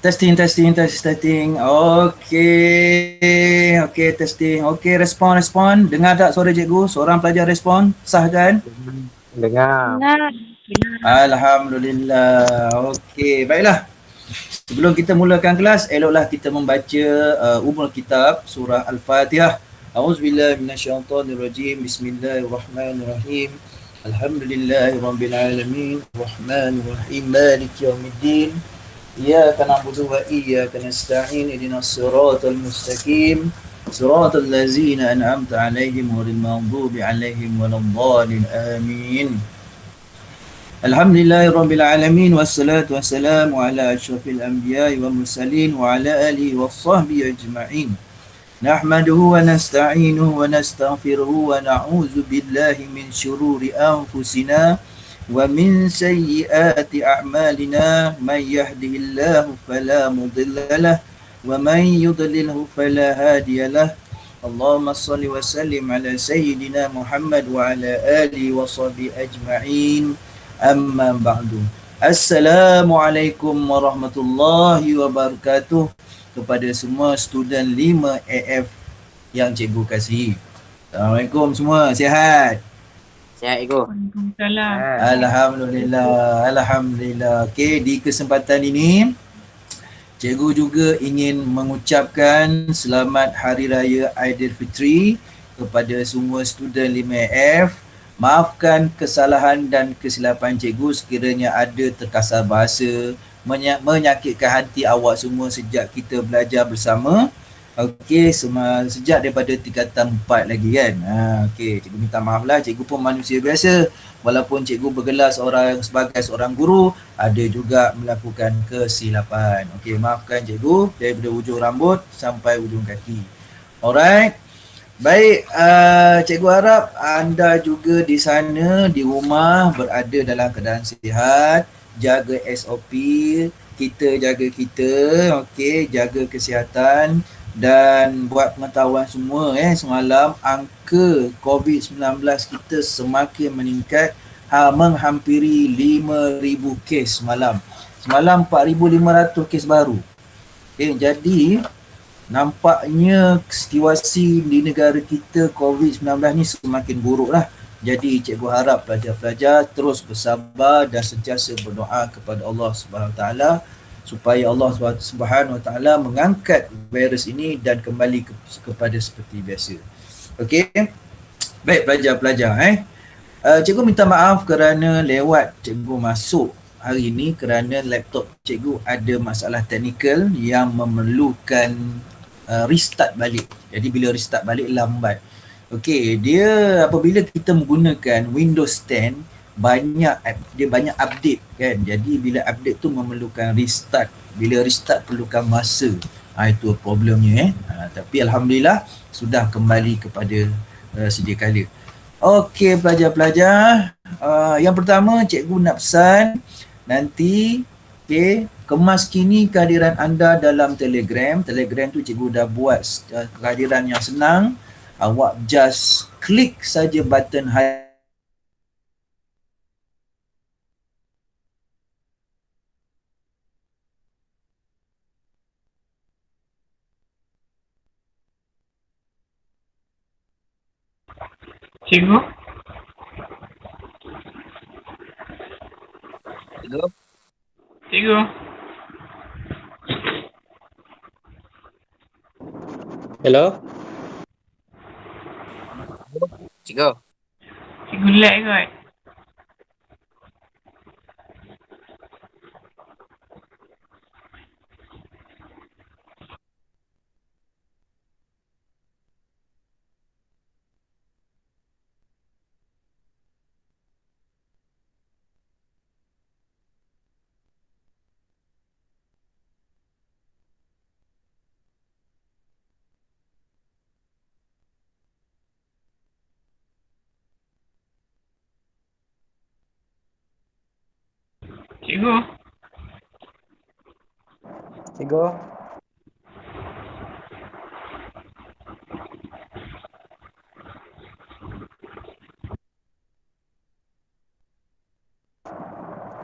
Testing, testing, testing, testing. Okey. Okey, testing. Okey, respon, respon. Dengar tak suara cikgu? Seorang pelajar respon. Sah kan? Dengar. Dengar. Alhamdulillah. Okey, baiklah. Sebelum kita mulakan kelas, eloklah kita membaca umul kitab surah Al-Fatihah. A'udzubillahi minasyaitonirrajim. Bismillahirrahmanirrahim. Alhamdulillahirabbil alamin. Rahmanirrahim. Maliki yaumiddin. إياك نعبد وإياك نستعين اهدنا الصراط المستقيم صراط الذين أنعمت عليهم غير المغضوب عليهم ولا الضالين آمين الحمد لله رب العالمين والصلاة والسلام على أشرف الأنبياء والمرسلين وعلى آله وصحبه أجمعين نحمده ونستعينه ونستغفره ونعوذ بالله من شرور أنفسنا ومن سيئات أعمالنا من يهده الله فلا مضل له ومن يضلله فلا هادي له اللهم صل وسلم على سيدنا محمد وعلى آله وصحبه أجمعين أما بعد Assalamualaikum warahmatullahi wabarakatuh kepada semua student 5AF yang cikgu kasih. Assalamualaikum semua, sihat? Sihat Ego. Waalaikumsalam. Alhamdulillah, Alhamdulillah. Okey, di kesempatan ini cikgu juga ingin mengucapkan selamat Hari Raya Aidilfitri kepada semua student 5F. Maafkan kesalahan dan kesilapan cikgu sekiranya ada terkasar bahasa, menyakitkan hati awak semua sejak kita belajar bersama. Okey, sejak daripada tingkatan 4 lagi kan. Okey, cikgu minta maaf lah, cikgu pun manusia biasa. Walaupun cikgu bergelar sebagai seorang guru, ada juga melakukan kesilapan. Okey, maafkan cikgu daripada ujung rambut sampai ujung kaki. Alright. Baik, cikgu harap anda juga di sana, di rumah berada dalam keadaan sihat, jaga SOP, kita jaga kita, okey, jaga kesihatan. Dan buat pengetahuan semua semalam angka COVID-19 kita semakin meningkat, menghampiri 5,000 kes semalam. Semalam 4,500 kes baru. Okay, jadi nampaknya situasi di negara kita COVID-19 ni semakin buruk lah. Jadi cikgu harap pelajar-pelajar terus bersabar dan sentiasa berdoa kepada Allah SWT supaya Allah Subhanahu Wa Taala mengangkat virus ini dan kembali kepada seperti biasa. Okey. Baik pelajar-pelajar cikgu minta maaf kerana lewat cikgu masuk hari ini kerana laptop cikgu ada masalah teknikal yang memerlukan restart balik. Jadi bila restart balik lambat. Okey, dia apabila kita menggunakan Windows 10 dia banyak update kan. Jadi bila update tu memerlukan restart. Bila restart perlukan masa. Itu problemnya tapi alhamdulillah sudah kembali kepada sedia kala. Okey pelajar-pelajar, yang pertama cikgu nak pesan nanti kemas kini kehadiran anda dalam Telegram. Telegram tu cikgu dah buat kehadiran yang senang. Awak just klik saja button Cikgu? Cikgu. Cikgu? Hello? Cikgu. Cikgu lag kot. Cikgu? Cikgu?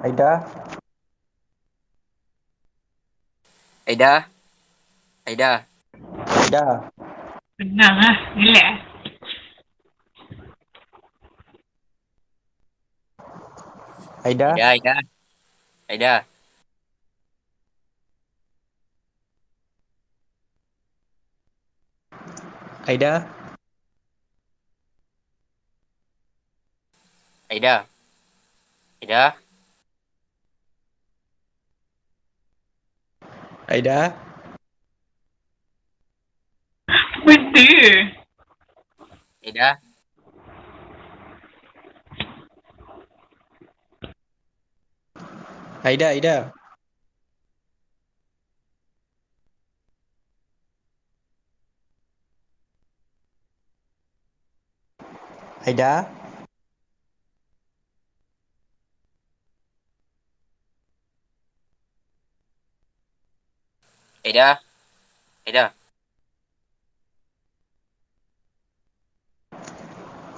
Aida? Aida. Aida. Aida. Tenang lah. Relax. Aida. Aida. Aida. Aida. Aida. Aida. Aida. Aida. Benda. Aida. Aida. Aida. Aida. Aida. Aida.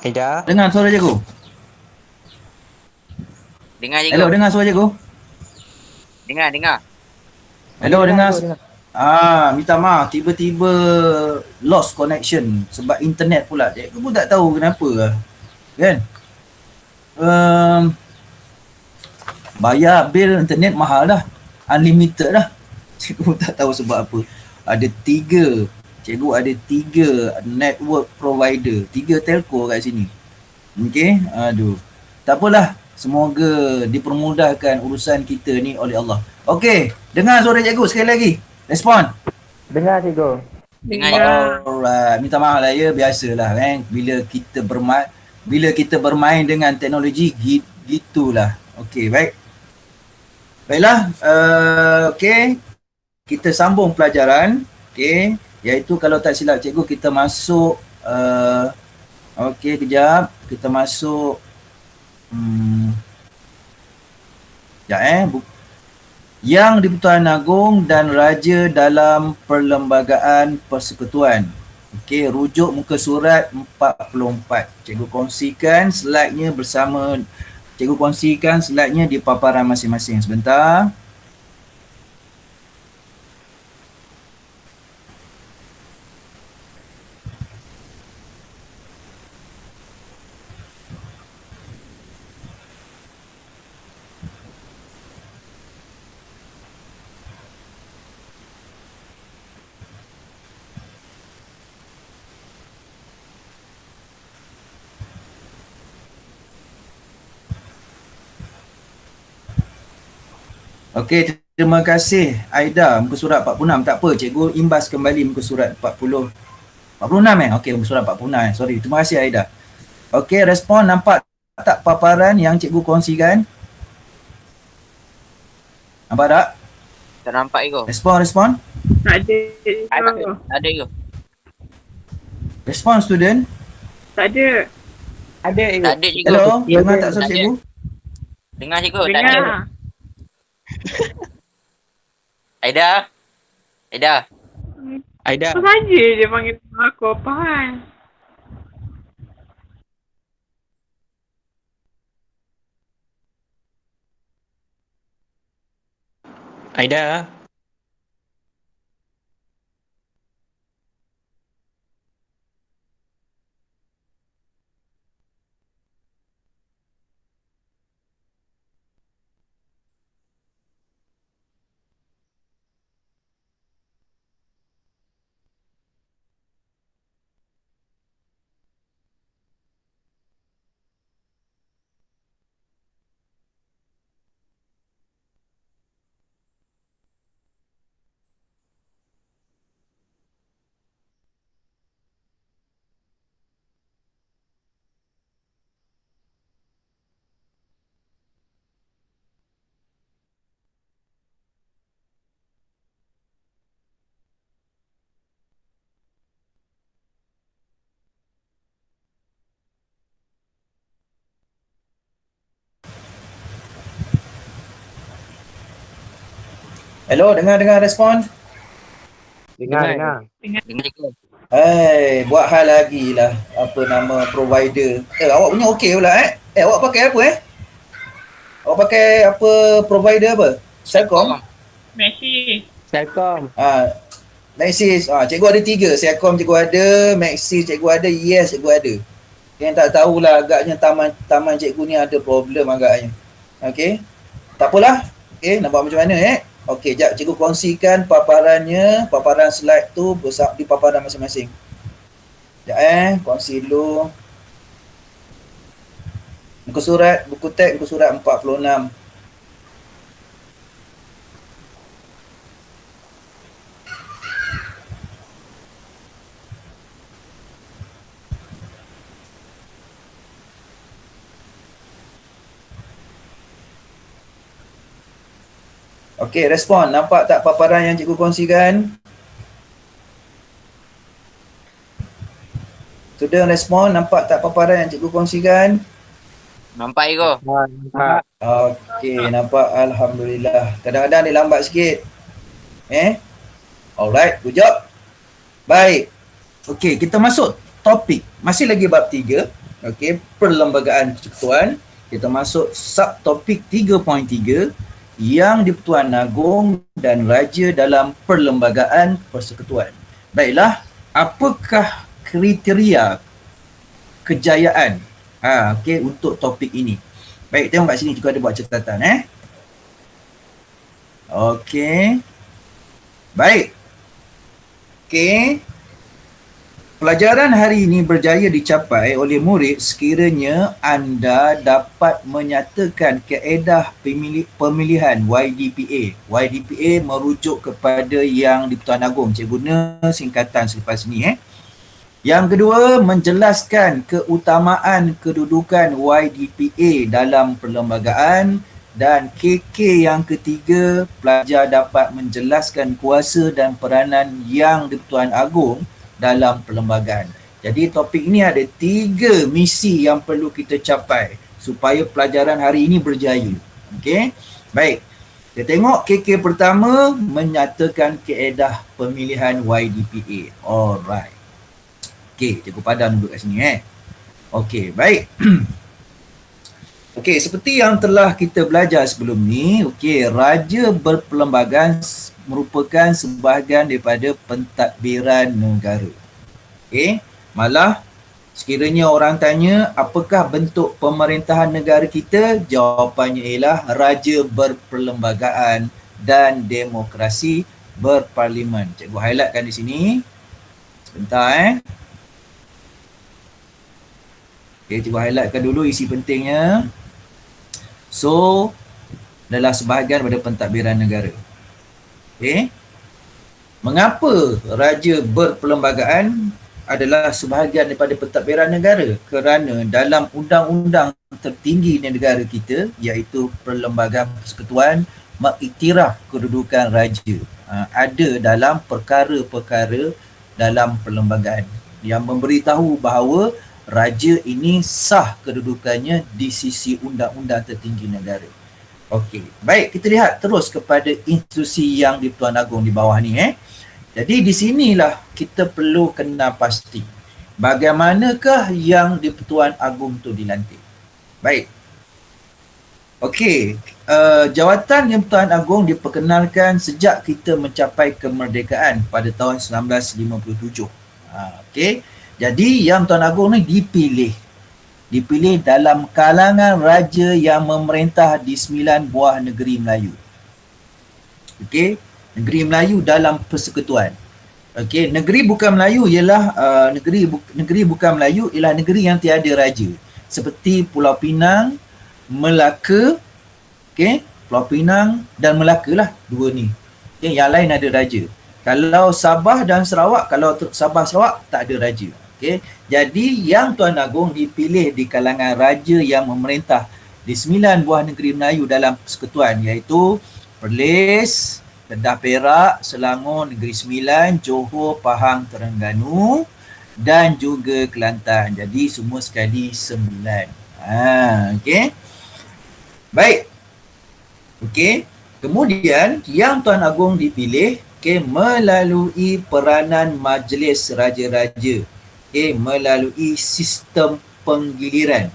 Aida. Dengar suara cikgu. Dengar cikgu. Hello, dengar suara cikgu. Dengar. Hello, dengar. Dengar. Minta maaf, tiba-tiba lost connection sebab internet pula. Cikgu pun tak tahu kenapa lah. Kan? Bayar bil internet mahal dah. Unlimited dah. Cikgu tak tahu sebab apa. Cikgu ada tiga network provider. 3 telco kat sini. Okey? Aduh. Tak apalah. Semoga dipermudahkan urusan kita ni oleh Allah. Okey. Dengar suara cikgu sekali lagi. Respon. Dengar cikgu. Dengar cikgu. Alright, minta maaf lah ya, biasalah kan. Bila kita bermain dengan teknologi gitulah. Okey, baik. Baiklah, okey. Kita sambung pelajaran. Okey, iaitu kalau tak silap cikgu kita masuk okey, kejap. Kita masuk Yang di-Pertuan Agong dan Raja dalam Perlembagaan Persekutuan. Okey, rujuk muka surat 44. Cikgu kongsikan slide-nya di paparan masing-masing. Sebentar. Okey, terima kasih Aida, muka surat 46. Tak apa, cikgu imbas kembali muka surat 46 Okey, muka surat 46 Sorry, terima kasih Aida. Okey, respon nampak tak paparan yang cikgu kongsikan? Nampak tak? Tak nampak cikgu. Respon. Tak ada. Ada cikgu. Respon student. Tak ada. Ada cikgu. Tak ada cikgu. Hello, Ya, dengar ada. tak suara Tak ada. cikgu? Dengar cikgu. Tak ada. Dengar. Aida. Aida. Aida. Apa saja dia panggil aku apa hal? Aida. Hello, dengar respon? Dengar. Dengar cikgu. Buat hal lagi lah. Apa nama provider. Awak punya okey pula awak pakai apa Awak pakai apa provider apa? Celcom? Messi. Selcom. Maxis, cikgu ada 3. Selcom cikgu ada, Maxis cikgu ada, Yes cikgu ada. Yang tak tahulah, agaknya taman cikgu ni ada problem agaknya. Okey. Tak apalah. Okey, nampak macam mana Okey, jap cikgu kongsikan paparannya, paparan slide tu di paparan masing-masing. Jap kongsi dulu. Muka surat, buku teks, muka surat 46. Okey, respon. Nampak tak paparan yang cikgu kongsikan? Sudah respon? Nampak tak paparan yang cikgu kongsikan? Nampak Ego. Nampak. Okey, nampak. Alhamdulillah. Kadang-kadang dia lambat sikit. Alright, good job. Baik. Okey, kita masuk topik. Masih lagi bab 3. Okey, perlembagaan persekutuan. Kita masuk subtopik 3.3 yang di-Pertuan Agong dan Raja dalam perlembagaan persekutuan. Baiklah, apakah kriteria kejayaan untuk topik ini? Baik, tengok kat sini juga ada buat catatan Okey. Baik. Okey. Pelajaran hari ini berjaya dicapai oleh murid sekiranya anda dapat menyatakan kaedah pemilihan YDPA. YDPA merujuk kepada yang di-Pertuan Agong. Saya guna singkatan selepas ini. Yang kedua, menjelaskan keutamaan kedudukan YDPA dalam perlembagaan. Dan KK yang ketiga, pelajar dapat menjelaskan kuasa dan peranan yang di-Pertuan Agong dalam perlembagaan. Jadi topik ini ada 3 misi yang perlu kita capai supaya pelajaran hari ini berjaya. Okey. Baik. Kita tengok KK pertama, menyatakan kaedah pemilihan YDPA. Alright. Okey, cikgu padan duduk kat sini Okey, baik. Okey, seperti yang telah kita belajar sebelum ni, okey, raja berperlembagaan merupakan sebahagian daripada pentadbiran negara. Okey, malah sekiranya orang tanya apakah bentuk pemerintahan negara kita, jawapannya ialah raja berperlembagaan dan demokrasi berparlimen. Cikgu highlightkan di sini. Sebentar Okey, cikgu highlightkan dulu isi pentingnya. So, adalah sebahagian daripada pentadbiran negara. Okey. Mengapa raja berperlembagaan adalah sebahagian daripada pentadbiran negara? Kerana dalam undang-undang tertinggi di negara kita, iaitu Perlembagaan Persekutuan, mengiktiraf kedudukan raja. Ada dalam perkara-perkara dalam perlembagaan yang memberitahu bahawa raja ini sah kedudukannya di sisi undang-undang tertinggi negara. Okey, baik, kita lihat terus kepada institusi yang di-Pertuan Agong di bawah ni Jadi di sinilah kita perlu kena pasti bagaimanakah yang di-Pertuan Agong tu dilantik. Baik. Okey, jawatan yang Pertuan Agong diperkenalkan sejak kita mencapai kemerdekaan pada tahun 1957. Okey. Jadi yang Tuan Agong ni dipilih dalam kalangan raja yang memerintah di 9 buah negeri Melayu. Okey, negeri Melayu dalam persekutuan. Okey, negeri bukan Melayu ialah negeri bukan Melayu ialah negeri yang tiada raja. Seperti Pulau Pinang, Melaka, okey, Pulau Pinang dan Melaka lah, 2 ni. Okay, yang lain ada raja. Kalau Sabah dan Sarawak, kalau Sabah Sarawak tak ada raja. Okay. Jadi yang Tuan Agong dipilih di kalangan raja yang memerintah di 9 buah negeri Melayu dalam persekutuan, iaitu Perlis, Kedah Perak, Selangor, Negeri Sembilan, Johor, Pahang, Terengganu dan juga Kelantan. Jadi semua sekali 9. Okey. Baik. Okey. Kemudian yang Tuan Agong dipilih melalui peranan Majlis Raja-Raja. Melalui sistem penggiliran.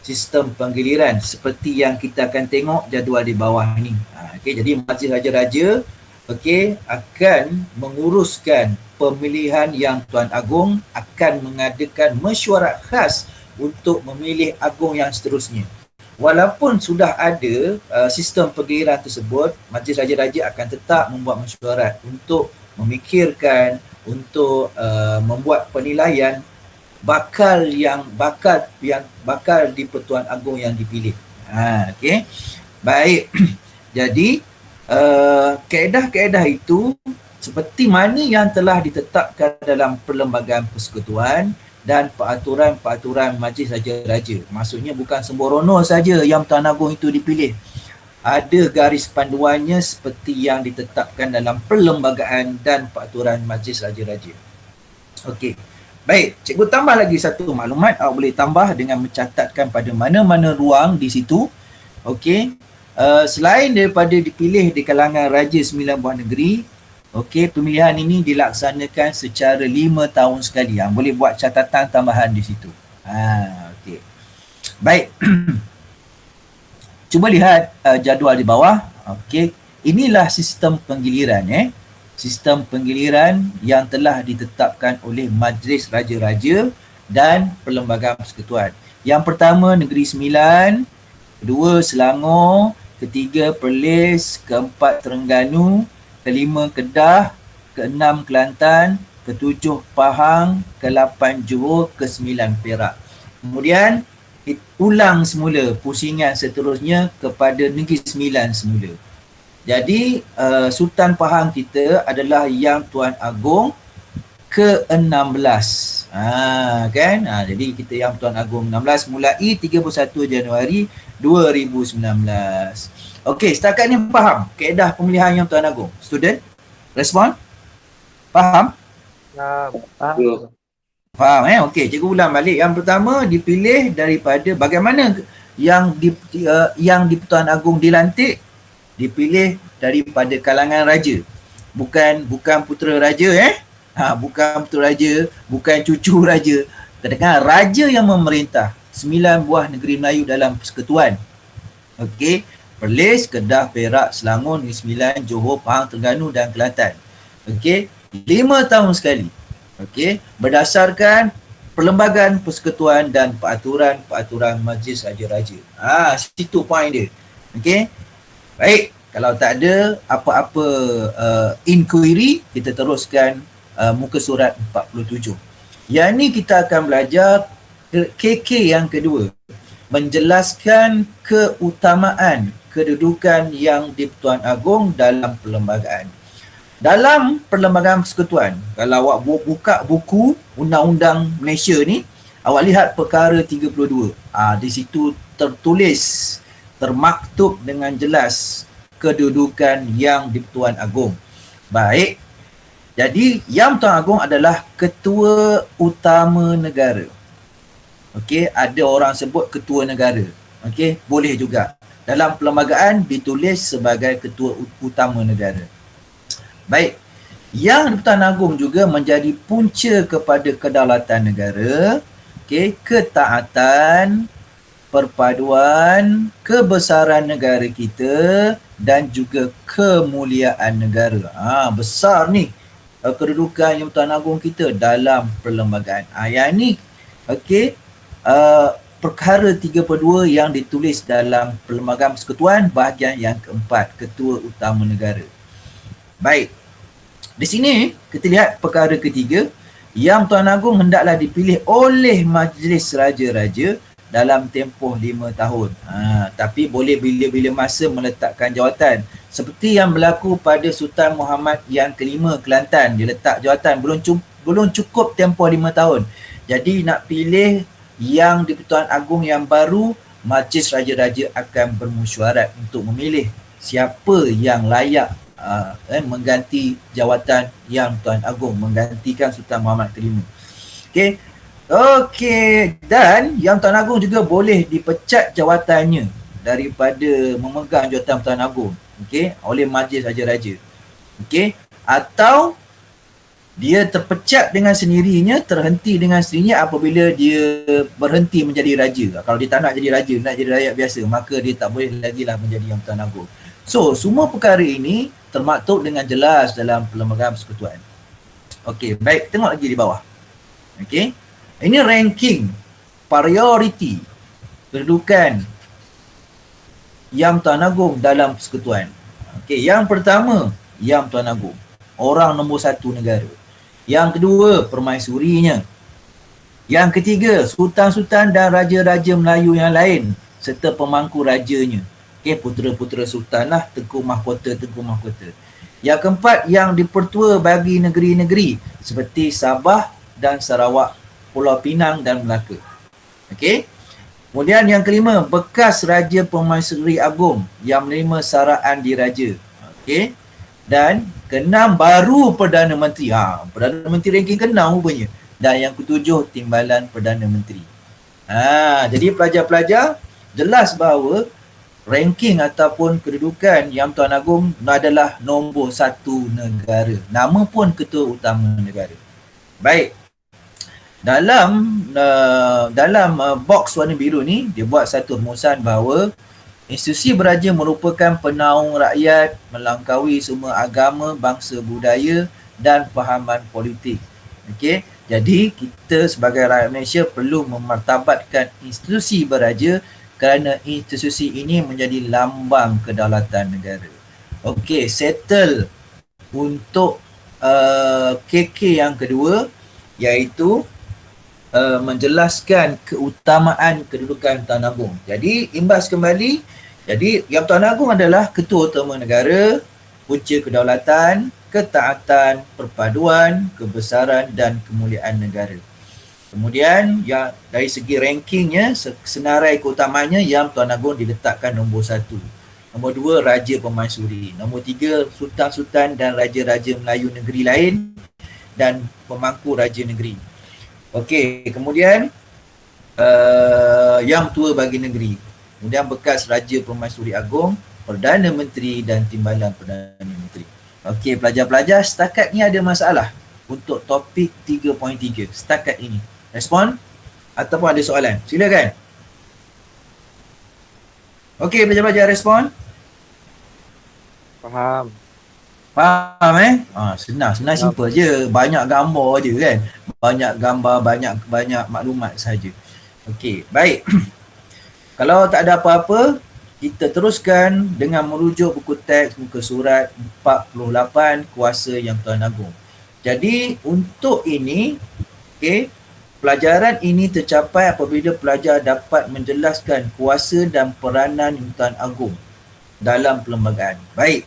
Sistem penggiliran seperti yang kita akan tengok jadual di bawah ni. Jadi Majlis Raja-Raja okey, akan menguruskan pemilihan Yang Tuan Agong, akan mengadakan mesyuarat khas untuk memilih agung yang seterusnya. Walaupun sudah ada sistem penggiliran tersebut, Majlis Raja-Raja akan tetap membuat mesyuarat untuk memikirkan, untuk membuat penilaian bakal di Pertuan Agong yang dipilih. Okey. Baik. Jadi kaedah-kaedah itu seperti mana yang telah ditetapkan dalam Perlembagaan Persekutuan dan peraturan-peraturan Majlis Raja-Raja. Maksudnya bukan sembrono saja Yang Tuan Agong itu dipilih. Ada garis panduannya seperti yang ditetapkan dalam Perlembagaan dan peraturan Majlis Raja-Raja. Okey. Baik, cikgu tambah lagi satu maklumat. Awak boleh tambah dengan mencatatkan pada mana-mana ruang di situ. Okey. Selain daripada dipilih di kalangan Raja 9 buah negeri, okey, pemilihan ini dilaksanakan secara 5 tahun sekali. Boleh buat catatan tambahan di situ. Okey. Baik. Cuba lihat jadual di bawah. Okey. Inilah sistem penggiliran sistem penggiliran yang telah ditetapkan oleh Majlis Raja-Raja dan Perlembagaan Persekutuan. Yang pertama Negeri Sembilan, kedua Selangor, ketiga Perlis, keempat Terengganu, kelima Kedah, keenam Kelantan, ketujuh Pahang, ke-8 Johor, ke-9 Perak. Kemudian ulang semula pusingan seterusnya kepada Negeri Sembilan semula. Jadi Sultan Pahang kita adalah Yang Tuan Agong ke-16. Kan? Jadi kita Yang Tuan Agong 16 mulai 31 Januari 2019. Okey, setakat ni faham kaedah pemilihan Yang Tuan Agong? Student, respon? Faham? Faham Okey, cikgu ulang balik. Yang pertama dipilih daripada bagaimana yang di-Pertuan Agong dilantik, dipilih daripada kalangan raja. Bukan putera raja bukan putera raja, bukan cucu raja. Kadang-kadang raja yang memerintah 9 buah negeri Melayu dalam persekutuan. Okey, Perlis, Kedah, Perak, Selangor, Negeri Sembilan, Johor, Pahang, Terengganu dan Kelantan. Okey, 5 tahun sekali. Okey, berdasarkan Perlembagaan Persekutuan dan peraturan-peraturan Majlis Raja-Raja. Situ point dia. Okey. Baik, kalau tak ada apa-apa inquiry, kita teruskan muka surat 47. Yang ni kita akan belajar KK yang kedua, menjelaskan keutamaan kedudukan Yang di-Pertuan Agong dalam perlembagaan. Dalam Perlembagaan Persekutuan, kalau awak buka buku Undang-Undang Malaysia ni, awak lihat perkara 32. Di situ tertulis, termaktub dengan jelas kedudukan Yang di-Pertuan Agong. Baik. Jadi Yang Tuan Agong adalah ketua utama negara. Okey, ada orang sebut ketua negara. Okey, boleh juga. Dalam perlembagaan ditulis sebagai ketua utama negara. Baik. Yang di-Pertuan Agong juga menjadi punca kepada kedaulatan negara, okey, ketaatan, perpaduan, kebesaran negara kita dan juga kemuliaan negara. Besar ni kedudukan Yang Tuan Agong kita dalam perlembagaan. Yang ni okey, perkara 32 yang ditulis dalam Perlembagaan Persekutuan bahagian yang keempat, ketua utama negara. Baik. Di sini kita lihat perkara ketiga, Yang Tuan Agong hendaklah dipilih oleh Majlis Raja-Raja dalam tempoh 5 tahun. Tapi boleh bila-bila masa meletakkan jawatan. Seperti yang berlaku pada Sultan Muhammad yang kelima Kelantan, dia letak jawatan belum cukup tempoh 5 tahun. Jadi nak pilih Yang di-Pertuan Agong yang baru, Majlis Raja-Raja akan bermesyuarat untuk memilih siapa yang layak mengganti jawatan Yang Tuan Agong, menggantikan Sultan Muhammad kelima. Okey, dan Yang Tuan Agong juga boleh dipecat jawatannya daripada memegang jawatan Tuan Agong, okey, oleh Majlis Raja-Raja. Okey, atau dia terpecat dengan sendirinya, terhenti dengan sendirinya apabila dia berhenti menjadi raja. Kalau dia tak nak jadi raja, nak jadi rakyat biasa, maka dia tak boleh lagi lah menjadi Yang Tuan Agong. So, semua perkara ini termaktub dengan jelas dalam Perlembagaan Persekutuan. Okey, baik, tengok lagi di bawah. Okey. Ini ranking priority kedudukan Yang Tuan Agong dalam persekutuan. Okey, yang pertama, Yang Tuan Agong, orang nombor 1 negara. Yang kedua, permaisurinya. Yang ketiga, sultan-sultan dan raja-raja Melayu yang lain serta pemangku rajanya. Okey, putera-putera sultan lah, tengku mahkota. Yang keempat, yang dipertua bagi negeri-negeri seperti Sabah dan Sarawak, Pulau Pinang dan Melaka. Okey. Kemudian yang kelima, bekas Raja Permaisuri Agong yang menerima saraan diraja. Okey. Dan keenam, baru Perdana Menteri. Perdana Menteri ranking keenam rupanya. Dan yang ketujuh, Timbalan Perdana Menteri. Jadi pelajar-pelajar jelas bahawa ranking ataupun kedudukan Yang Tuan Agong adalah nombor 1 negara. Nama pun ketua utama negara. Baik. Dalam box warna biru ni, dia buat satu rumusan bahawa institusi beraja merupakan penaung rakyat melangkaui semua agama, bangsa, budaya dan fahaman politik. Okey, jadi kita sebagai rakyat Malaysia perlu memartabatkan institusi beraja kerana institusi ini menjadi lambang kedaulatan negara. Okey, settle untuk KK yang kedua, iaitu menjelaskan keutamaan kedudukan Tuan Agong. Jadi imbas kembali, jadi Yang Tuan Agong adalah ketua utama negara, punca kedaulatan, ketaatan, perpaduan, kebesaran dan kemuliaan negara. Kemudian yang dari segi rankingnya, senarai keutamanya, Yang Tuan Agong diletakkan nombor 1. Nombor 2, Raja Permaisuri. Nombor 3, sultan-sultan dan raja-raja Melayu negeri lain dan pemangku raja negeri. Okey, kemudian yang tua bagi negeri. Kemudian bekas Raja Permaisuri Agong, Perdana Menteri dan Timbalan Perdana Menteri. Okey, pelajar-pelajar, setakat ni ada masalah untuk topik 3.3. Setakat ini. Respon ataupun ada soalan? Silakan. Okey, pelajar-pelajar respon. Faham. Faham senang simple je, banyak gambar je kan. Banyak gambar, banyak maklumat saja. Okey, baik. Kalau tak ada apa-apa, kita teruskan dengan merujuk buku teks muka surat 48 Kuasa Yang Tuan Agong. Jadi untuk ini, okey, pelajaran ini tercapai apabila pelajar dapat menjelaskan kuasa dan peranan Yang Tuan Agong dalam perlembagaan. Baik.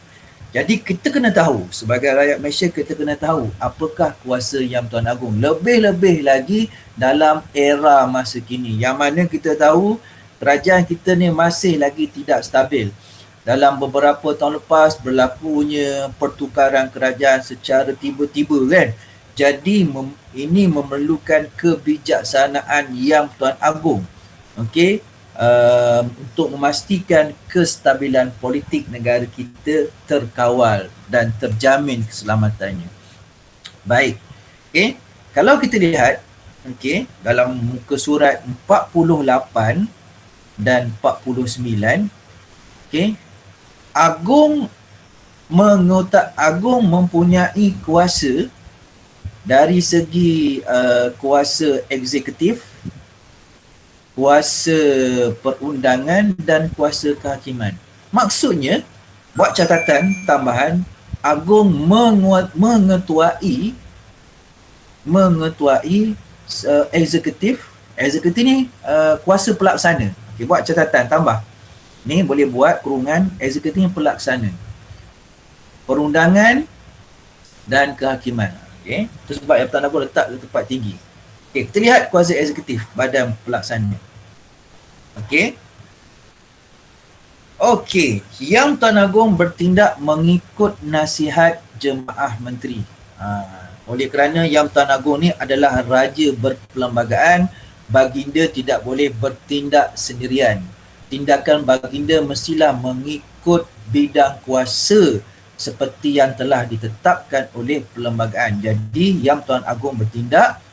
Jadi kita kena tahu, sebagai rakyat Malaysia kita kena tahu apakah kuasa Yang Tuan Agong. Lebih-lebih lagi dalam era masa kini, yang mana kita tahu kerajaan kita ni masih lagi tidak stabil. Dalam beberapa tahun lepas berlakunya pertukaran kerajaan secara tiba-tiba kan. Jadi ini memerlukan kebijaksanaan Yang Tuan Agong. Okey. Untuk memastikan kestabilan politik negara kita terkawal dan terjamin keselamatannya. Baik. Okey, kalau kita lihat dalam muka surat 48 dan 49, Agong mempunyai kuasa dari segi kuasa eksekutif, kuasa perundangan dan kuasa kehakiman. Maksudnya, buat catatan tambahan, Agong mengetuai eksekutif. Eksekutif ni kuasa pelaksana. Okey, buat catatan tambah. Ni boleh buat kurungan eksekutif pelaksana, perundangan dan kehakiman. Okey, itu sebab Yang Tuan Agong letak di tempat tinggi. Okey, kita lihat kuasa eksekutif badan pelaksana. Okey. Okey, Yang Tuan Agong bertindak mengikut nasihat Jemaah Menteri. Oleh kerana Yang Tuan Agong ni adalah raja berperlembagaan, baginda tidak boleh bertindak sendirian. Tindakan baginda mestilah mengikut bidang kuasa seperti yang telah ditetapkan oleh perlembagaan. Jadi Yang Tuan Agong bertindak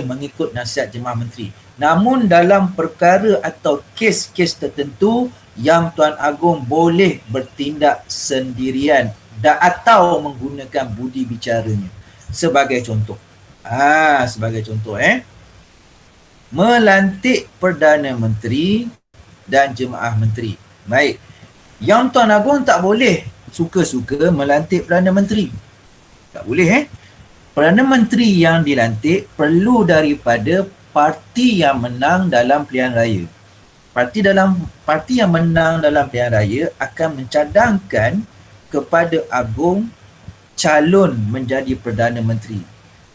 mengikut nasihat Jemaah Menteri. Namun dalam perkara atau kes-kes tertentu, Yang Tuan Agong boleh bertindak sendirian atau menggunakan budi bicaranya. Sebagai contoh. Sebagai contoh melantik Perdana Menteri dan Jemaah Menteri. Baik. Yang Tuan Agong tak boleh suka-suka melantik Perdana Menteri. Tak boleh Perdana Menteri yang dilantik perlu daripada parti yang menang dalam pilihan raya. Parti yang menang dalam pilihan raya akan mencadangkan kepada Agong calon menjadi Perdana Menteri.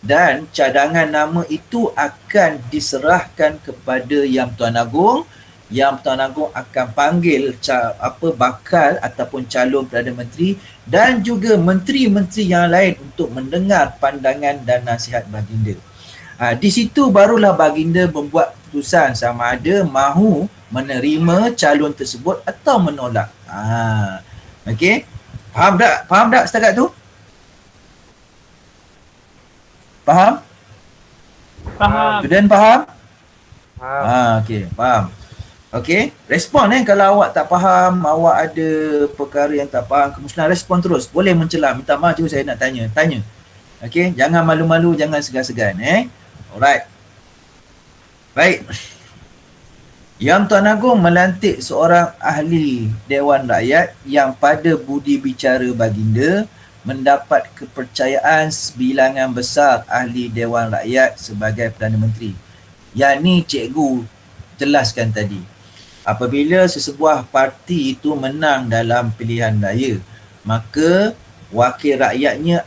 Dan cadangan nama itu akan diserahkan kepada Yang Tuan Agong. Yang Tuan Agong akan panggil bakal ataupun calon Perdana Menteri dan juga menteri-menteri yang lain untuk mendengar pandangan dan nasihat baginda. Di situ barulah baginda membuat keputusan sama ada mahu menerima calon tersebut atau menolak. Okey. Faham tak setakat tu? Faham? Faham. Student faham? Okey, faham. Okey, respon kalau awak tak faham, awak ada perkara yang tak faham, kemusnah respon terus. Boleh mencela, minta maaf je saya nak tanya. Okey, jangan malu-malu, jangan segan-segan Alright. Baik. Yang Tuan Agong melantik seorang ahli Dewan Rakyat yang pada budi bicara baginda mendapat kepercayaan sebilangan besar ahli Dewan Rakyat sebagai Perdana Menteri. Yang ni cikgu jelaskan tadi. Apabila sesebuah parti itu menang dalam pilihan raya, maka wakil rakyatnya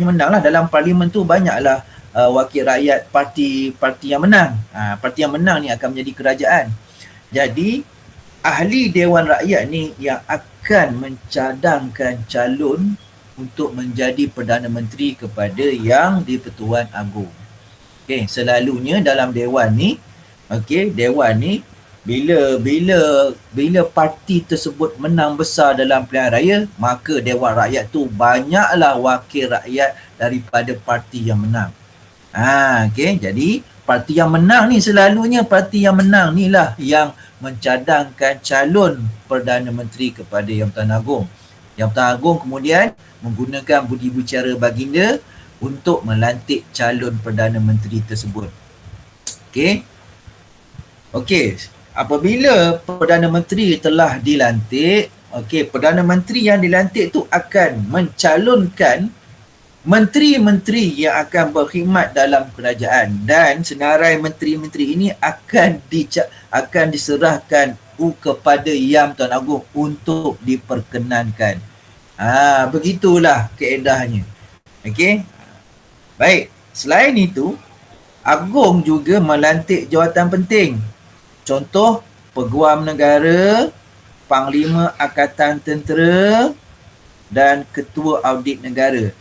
menanglah. Dalam parlimen tu banyaklah wakil rakyat parti yang menang. Parti yang menang ni akan menjadi kerajaan. Jadi ahli Dewan Rakyat ni yang akan mencadangkan calon untuk menjadi Perdana Menteri kepada Yang di-Pertuan Agong. Okey, selalunya dalam dewan ni, dewan ni bila parti tersebut menang besar dalam pilihan raya, maka Dewan Rakyat tu banyaklah wakil rakyat daripada parti yang menang. Jadi parti yang menang ni selalunya parti yang menang ni lah yang mencadangkan calon Perdana Menteri kepada Yang Tuan Agong. Yang Tuan Agong kemudian menggunakan budi bicara baginda untuk melantik calon Perdana Menteri tersebut. Okey, apabila Perdana Menteri telah dilantik, Perdana Menteri yang dilantik tu akan mencalonkan menteri-menteri yang akan berkhidmat dalam kerajaan, dan senarai menteri-menteri ini akan diserahkan kepada Yang Tuan Agong untuk diperkenankan. Begitulah keedahnya. Baik, selain itu Agong juga melantik jawatan penting. Contoh, Peguam Negara, Panglima Angkatan Tentera dan Ketua Audit Negara.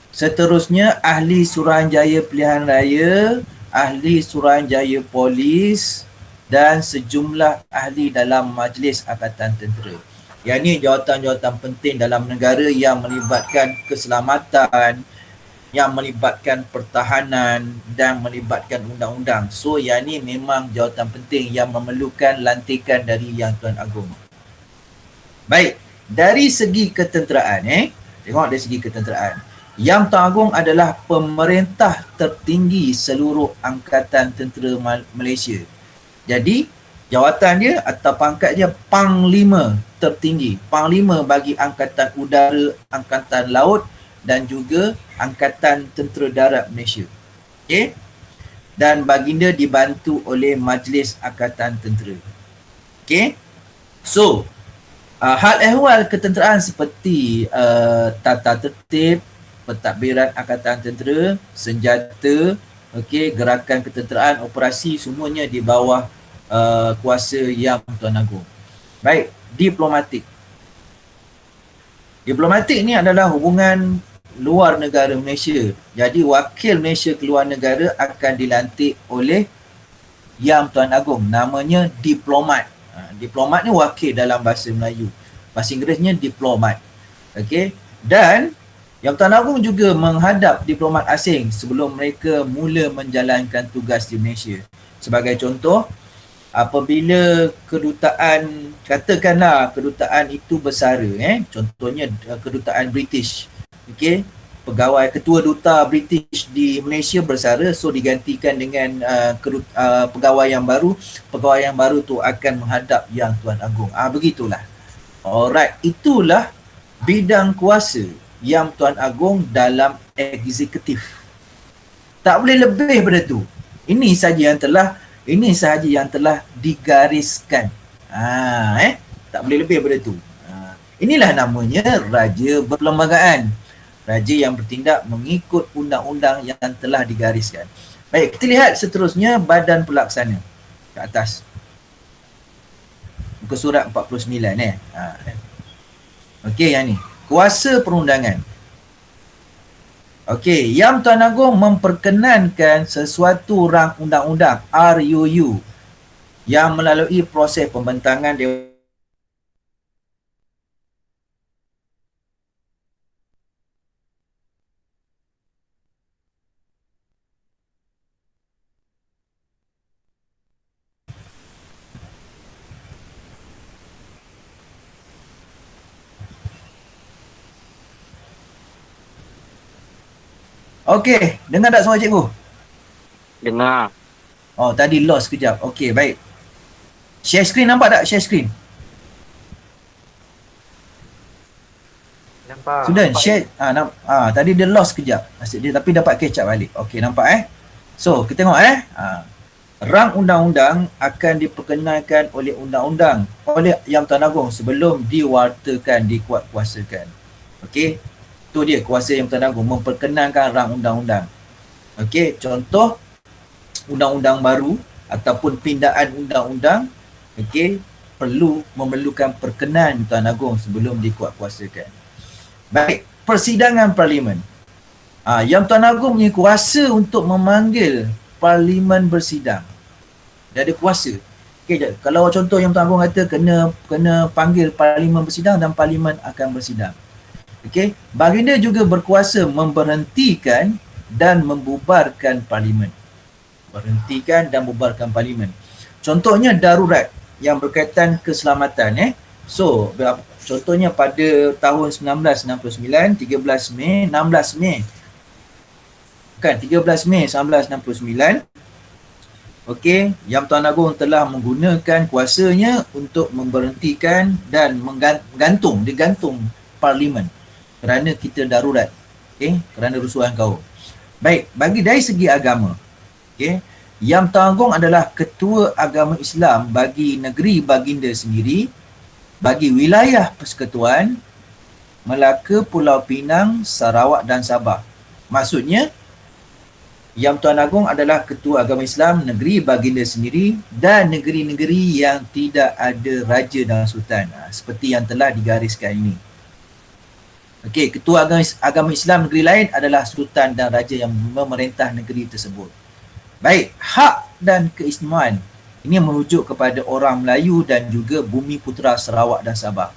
Seterusnya ahli Suruhanjaya Pilihan Raya, ahli Suruhanjaya Polis dan sejumlah ahli dalam Majlis Angkatan Tentera. Yang ini jawatan-jawatan penting dalam negara yang melibatkan keselamatan, yang melibatkan pertahanan dan melibatkan undang-undang. So yang ni memang jawatan penting yang memerlukan lantikan dari Yang Tuan Agong. Baik, dari segi ketenteraan tengok dari segi ketenteraan. Yang Tuan Agong adalah pemerintah tertinggi seluruh Angkatan Tentera Malaysia. Jadi jawatan dia atau pangkat dia Panglima tertinggi. Panglima bagi Angkatan Udara, Angkatan Laut dan juga Angkatan Tentera Darat Malaysia. Dan baginda dibantu oleh Majlis Angkatan Tentera. So, hal ehwal ketenteraan seperti tata tertib, pentadbiran Angkatan Tentera, senjata, gerakan ketenteraan, operasi, semuanya di bawah kuasa Yang Tuan Agong. Baik, diplomatik. Diplomatik ni adalah hubungan luar negara Malaysia. Jadi wakil Malaysia ke luar negara akan dilantik oleh Yang Tuan Agong. Namanya diplomat. Diplomat ni wakil dalam bahasa Melayu. Bahasa Inggerisnya diplomat. Dan Yang Tuan Agong juga menghadap diplomat asing sebelum mereka mula menjalankan tugas di Malaysia. Sebagai contoh, apabila kedutaan, katakanlah kedutaan itu bersara, contohnya kedutaan British, okey, pegawai ketua duta British di Malaysia bersara, so digantikan dengan pegawai yang baru tu akan menghadap Yang Tuan Agong. Begitulah. Alright, itulah bidang kuasa Yang Tuan Agong dalam eksekutif. Tak boleh lebih daripada tu. Ini sahaja yang telah digariskan. Tak boleh lebih daripada tu. Inilah namanya raja berperlembagaan. Raja yang bertindak mengikut undang-undang yang telah digariskan. Baik, kita lihat seterusnya badan pelaksana ke atas. Muka surat 49 Okey, yang ni. Kuasa perundangan. Okey, Yang Tuan Agong memperkenankan sesuatu rang undang-undang RUU yang melalui proses pembentangan Dewan. Okey, dengar tak suara cikgu? Dengar. Oh, tadi lost sekejap. Okey, baik. Share screen nampak tak? Share screen. Nampak. Sudah, share. Tadi dia lost sekejap. Maksud dia tapi dapat catch up balik. Okey, nampak So, kita tengok rang undang-undang akan diperkenalkan oleh undang-undang oleh Yang Tuan Agong sebelum diwartakan, dikuatkuasakan. Okey. Itu dia kuasa Yang Tuan Agong memperkenalkan rang undang-undang. Okey, contoh undang-undang baru ataupun pindaan undang-undang, okey, memerlukan perkenan Tuan Agong sebelum dikuatkuasakan. Baik, persidangan parlimen. Yang Tuan Agong punya kuasa untuk memanggil parlimen bersidang. Dia ada kuasa. Okey, kalau contoh Yang Tuan Agong kata kena panggil parlimen bersidang dan parlimen akan bersidang. Okey, baginda juga berkuasa memberhentikan dan membubarkan parlimen. Berhentikan dan membubarkan parlimen. Contohnya darurat yang berkaitan keselamatan. So, contohnya pada tahun 1969, 13 Mei 1969, okey, Yang Tuan Agong telah menggunakan kuasanya untuk memberhentikan dan digantung parlimen kerana kita darurat, okey, kerana rusuhan kaum. Baik, dari segi agama, okey, Yang Tuan Agong adalah ketua agama Islam bagi negeri baginda sendiri, bagi wilayah persekutuan Melaka, Pulau Pinang, Sarawak dan Sabah. Maksudnya Yang Tuan Agong adalah ketua agama Islam negeri baginda sendiri dan negeri-negeri yang tidak ada raja dan sultan, seperti yang telah digariskan ini. Okey, ketua agama Islam negeri lain adalah sultan dan raja yang memerintah negeri tersebut. Baik, hak dan keistimewaan. Ini merujuk kepada orang Melayu dan juga Bumi Putera Sarawak dan Sabah.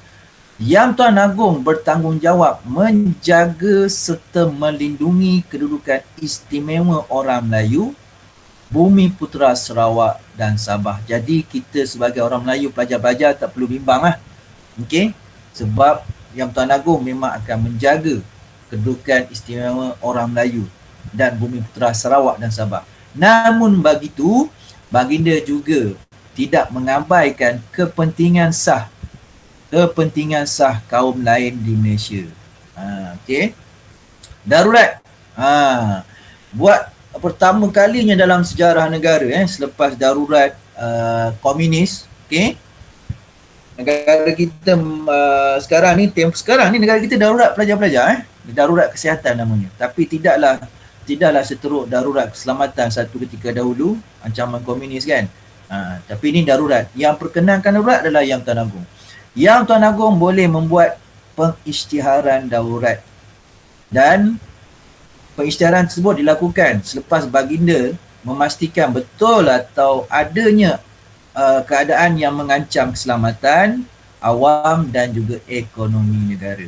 Yang Tuan Agong bertanggungjawab menjaga serta melindungi kedudukan istimewa orang Melayu, Bumi Putera Sarawak dan Sabah. Jadi kita sebagai orang Melayu, pelajar-pelajar tak perlu bimbang Okey, sebab Yang Tuan Agong memang akan menjaga kedudukan istimewa orang Melayu dan Bumi Putera Sarawak dan Sabah. Namun begitu, baginda juga tidak mengabaikan kepentingan sah kaum lain di Malaysia. Okey. Darurat. Buat pertama kalinya dalam sejarah negara selepas darurat komunis, okey. Negara kita sekarang ni negara kita darurat pelajar-pelajar darurat kesihatan namanya. Tapi tidaklah seteruk darurat keselamatan satu ketika dahulu, ancaman komunis kan. Tapi ini darurat. Yang perkenankan darurat adalah Yang Tuan Agong. Yang Tuan Agong boleh membuat pengisytiharan darurat. Dan pengisytiharan tersebut dilakukan selepas baginda memastikan betul atau adanya keadaan yang mengancam keselamatan awam dan juga ekonomi negara.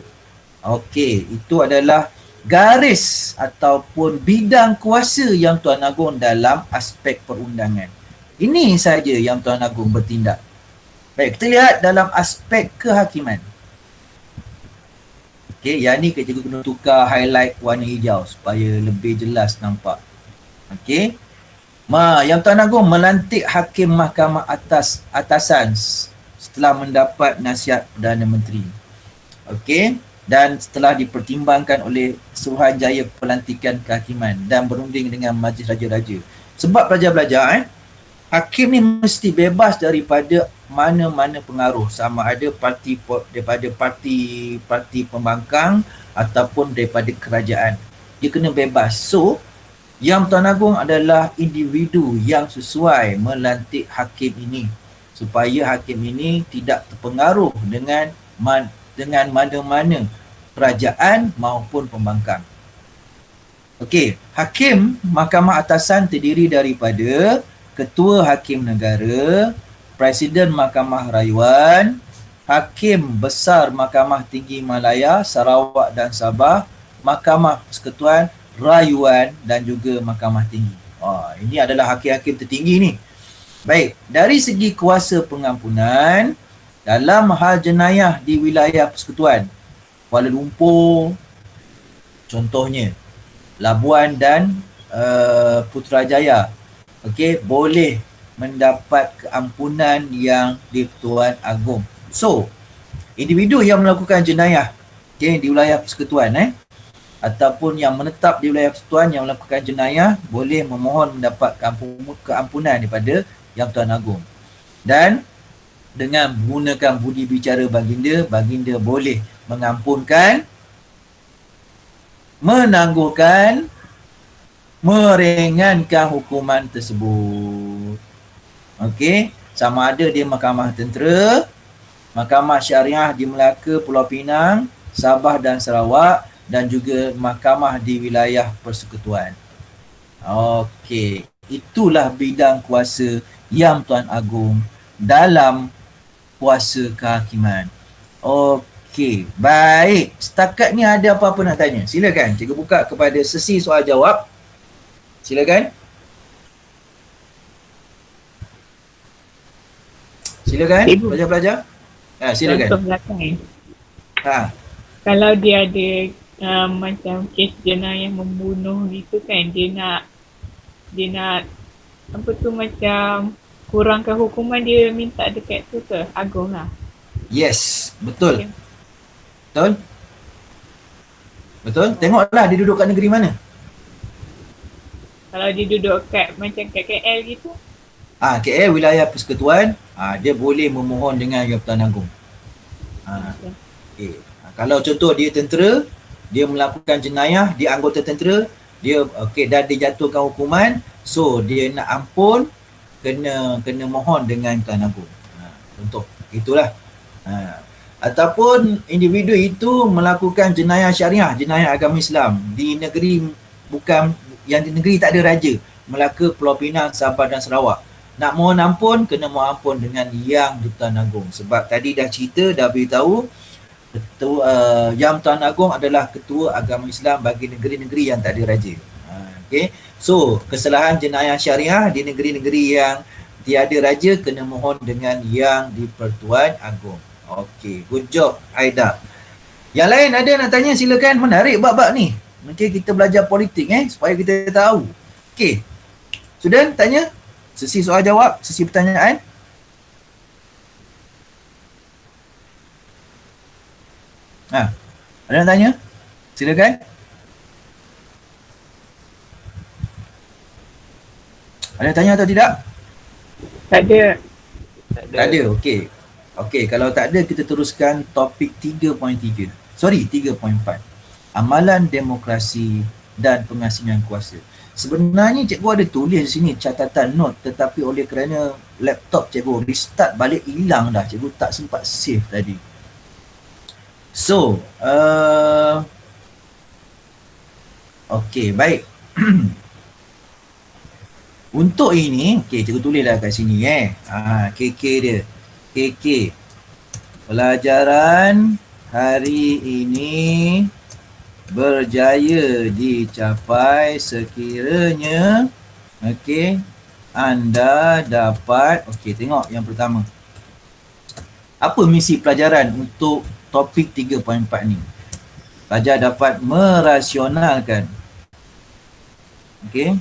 Okey, itu adalah garis ataupun bidang kuasa Yang Tuan Agong dalam aspek perundangan. Ini saja yang Tuan Agung bertindak. Baik, kita lihat dalam aspek kehakiman. Okey, yang ni cikgu kena tukar highlight warna hijau supaya lebih jelas nampak. Okey. Yang Tuan Agung melantik hakim mahkamah atasan setelah mendapat nasihat Perdana Menteri. Okey, dan setelah dipertimbangkan oleh Suruhanjaya Pelantikan Kehakiman dan berunding dengan Majlis Raja-Raja. Sebab pelajar-pelajar hakim ni mesti bebas daripada mana-mana pengaruh, sama ada daripada parti pembangkang ataupun daripada kerajaan. Dia kena bebas. So, yang Tuan Agung adalah individu yang sesuai melantik hakim ini supaya hakim ini tidak terpengaruh dengan mana-mana kerajaan maupun pembangkang. Okey, hakim mahkamah atasan terdiri daripada Ketua Hakim Negara, Presiden Mahkamah Rayuan, Hakim Besar Mahkamah Tinggi Malaya, Sarawak dan Sabah, Mahkamah Persekutuan, Rayuan dan juga Mahkamah Tinggi. Ini adalah hakim-hakim tertinggi ni. Baik, dari segi kuasa pengampunan dalam hal jenayah di wilayah persekutuan Kuala Lumpur contohnya, Labuan dan Putrajaya, okey, boleh mendapat keampunan yang di-Pertuan Agong. So, individu yang melakukan jenayah di wilayah persekutuan ataupun yang menetap di wilayah persekutuan yang melakukan jenayah boleh memohon mendapat keampunan daripada Yang Tuan Agong. Dan dengan menggunakan budi bicara baginda boleh mengampunkan, menangguhkan, meringankan hukuman tersebut. Okey, sama ada dia mahkamah tentera, mahkamah syariah di Melaka, Pulau Pinang, Sabah dan Sarawak dan juga mahkamah di wilayah persekutuan. Okey, itulah bidang kuasa Yang Tuan Agong dalam kuasa kehakiman. Okey, baik. Setakat ni ada apa-apa nak tanya? Silakan, cikgu buka kepada sesi soal jawab. Silakan. Silakan, pelajar-pelajar. Silakan. Contoh belakang kalau dia ada macam kes jenayah membunuh gitu kan, dia nak apa tu macam kurangkan hukuman, dia minta dekat tu ke Agong lah. Yes, betul. Okay. Betul. Tengoklah dia duduk kat negeri mana. Kalau dia duduk kat macam kat KL gitu, KL wilayah persekutuan, dia boleh memohon dengan Yang Tuan Agong. Okay. Kalau contoh dia tentera, dia melakukan jenayah, dia anggota tentera, dia dah dijatuhkan hukuman, so dia nak ampun, kena mohon dengan Tuan Agong. Contoh itulah. Ataupun individu itu melakukan jenayah syariah, jenayah agama Islam di negeri yang di negeri tak ada raja, Melaka, Pulau Pinang, Sabah dan Sarawak. Nak mohon ampun, kena mohon ampun dengan Yang di-Tuan Agong. Sebab tadi dah cerita, dah beritahu Yang Tuan Agong adalah ketua agama Islam bagi negeri-negeri yang tak ada raja. Okay. So, kesalahan jenayah syariah di negeri-negeri yang tiada raja kena mohon dengan Yang di-Pertuan Agong. Okay, good job Aida. Yang lain ada nak tanya, silakan. Menarik bab-bab ni. Okay, kita belajar politik supaya kita tahu. Okay, student tanya. Sesi soal jawab, sesi pertanyaan. Ada nak tanya? Silakan. Ada yang tanya atau tidak? tak ada. Tak ada, okey. Okey, kalau tak ada kita teruskan topik 3.3. Sorry, 3.4. Amalan demokrasi dan pengasingan kuasa. Sebenarnya cikgu ada tulis sini catatan note, tetapi oleh kerana laptop cikgu restart balik hilang dah. Cikgu tak sempat save tadi. So, okey, baik. Untuk ini, okey, cikgu tulislah kat sini KK dia. KK. Pelajaran hari ini berjaya dicapai sekiranya anda dapat, okey, tengok yang pertama. Apa misi pelajaran untuk topik 3.4 ni? Pelajar dapat merasionalkan. Okey.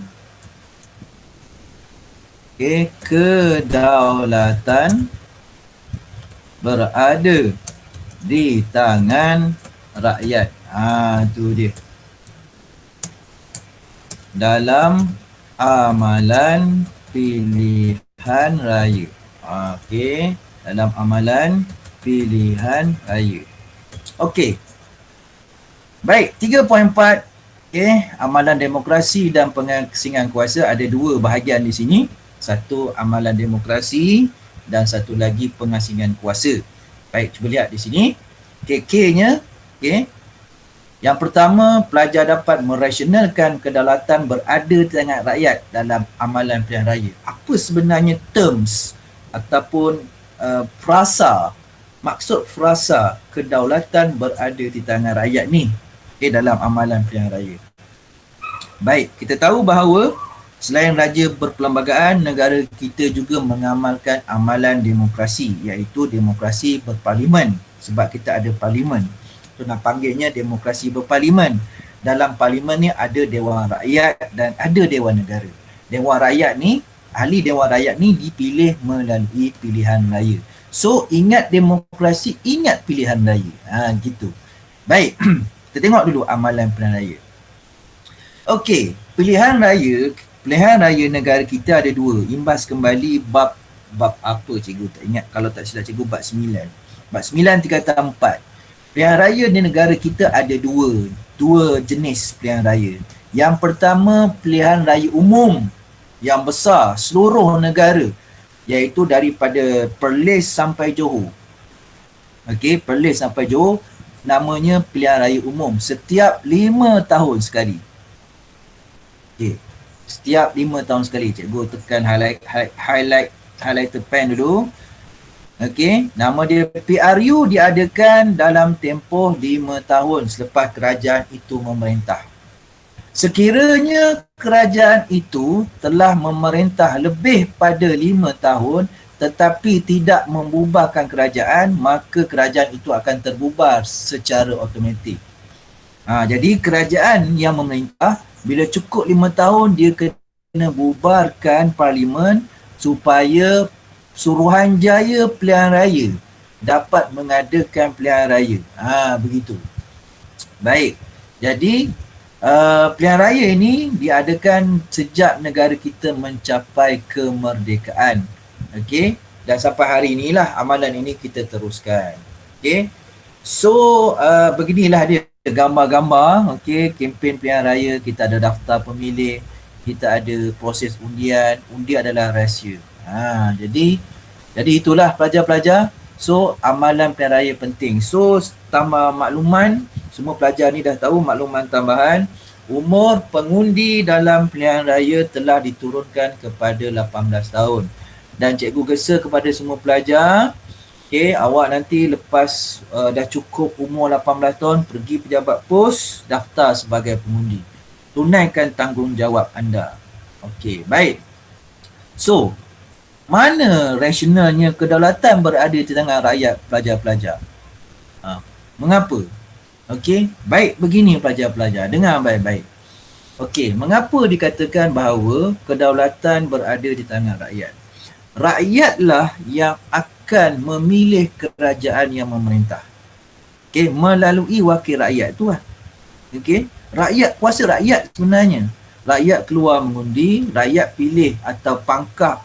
Okey, kedaulatan berada di tangan rakyat. Tu dia. Dalam amalan pilihan raya. Okey, dalam amalan pilihan raya. Okey. Baik, 3.4. Okey, amalan demokrasi dan pengasingan kuasa ada dua bahagian di sini. Satu amalan demokrasi dan satu lagi pengasingan kuasa. Baik, cuba lihat di sini. Okey, K-nya, okey. Yang pertama, pelajar dapat merasionalkan kedaulatan berada di tangan rakyat dalam amalan pilihan raya. Apa sebenarnya terms ataupun frasa, maksud frasa kedaulatan berada di tangan rakyat ni dalam amalan pilihan raya? Baik, kita tahu bahawa selain raja berperlembagaan, negara kita juga mengamalkan amalan demokrasi, iaitu demokrasi berparlimen, sebab kita ada parlimen. So, nak panggilnya demokrasi berparlimen. Dalam parlimen ni ada Dewan Rakyat dan ada Dewan Negara. Dewan Rakyat ni, ahli Dewan Rakyat ni dipilih melalui pilihan raya. So, ingat demokrasi, ingat pilihan raya. Gitu. Baik, kita tengok dulu amalan pilihan raya. Okey, pilihan raya negara kita ada dua. Imbas kembali bab apa cikgu tak ingat, kalau tak silap cikgu bab 9. Bab 9 tingkatan 4. Pilihan raya di negara kita ada dua jenis pilihan raya. Yang pertama, pilihan raya umum yang besar seluruh negara, iaitu daripada Perlis sampai Johor. Okey, Perlis sampai Johor, namanya pilihan raya umum, setiap 5 tahun sekali. Okey, setiap 5 tahun sekali. Cikgu tekan highlighter pen dulu. Okey, nama dia PRU diadakan dalam tempoh 5 tahun selepas kerajaan itu memerintah. Sekiranya kerajaan itu telah memerintah lebih pada 5 tahun tetapi tidak membubarkan kerajaan, maka kerajaan itu akan terbubar secara automatik. Jadi kerajaan yang memerintah bila cukup 5 tahun dia kena bubarkan parlimen supaya Suruhanjaya Pilihan Raya dapat mengadakan pilihan raya. Begitu. Baik. Jadi pilihan raya ini diadakan sejak negara kita mencapai kemerdekaan. Okey. Dan sampai hari inilah amalan ini kita teruskan. Okey. So beginilah dia gambar-gambar. Okey, kempen pilihan raya, kita ada daftar pemilih, kita ada proses undian. Undi adalah rahsia. Jadi itulah pelajar-pelajar. So amalan pilihan raya penting. So tambah makluman, semua pelajar ni dah tahu makluman tambahan. Umur pengundi dalam pilihan raya telah diturunkan kepada 18 tahun. Dan cikgu gesa kepada semua pelajar, okey, awak nanti lepas dah cukup umur 18 tahun, pergi pejabat pos, daftar sebagai pengundi. Tunaikan tanggungjawab anda. Okey, baik. So, mana rasionalnya kedaulatan berada di tangan rakyat, pelajar-pelajar? Mengapa? Okey, baik, begini pelajar-pelajar, dengar baik-baik. Okey, mengapa dikatakan bahawa kedaulatan berada di tangan rakyat? Rakyatlah yang akan memilih kerajaan yang memerintah. Okey, melalui wakil rakyat tu lah. Okey, rakyat, kuasa rakyat sebenarnya. Rakyat keluar mengundi, rakyat pilih atau pangkap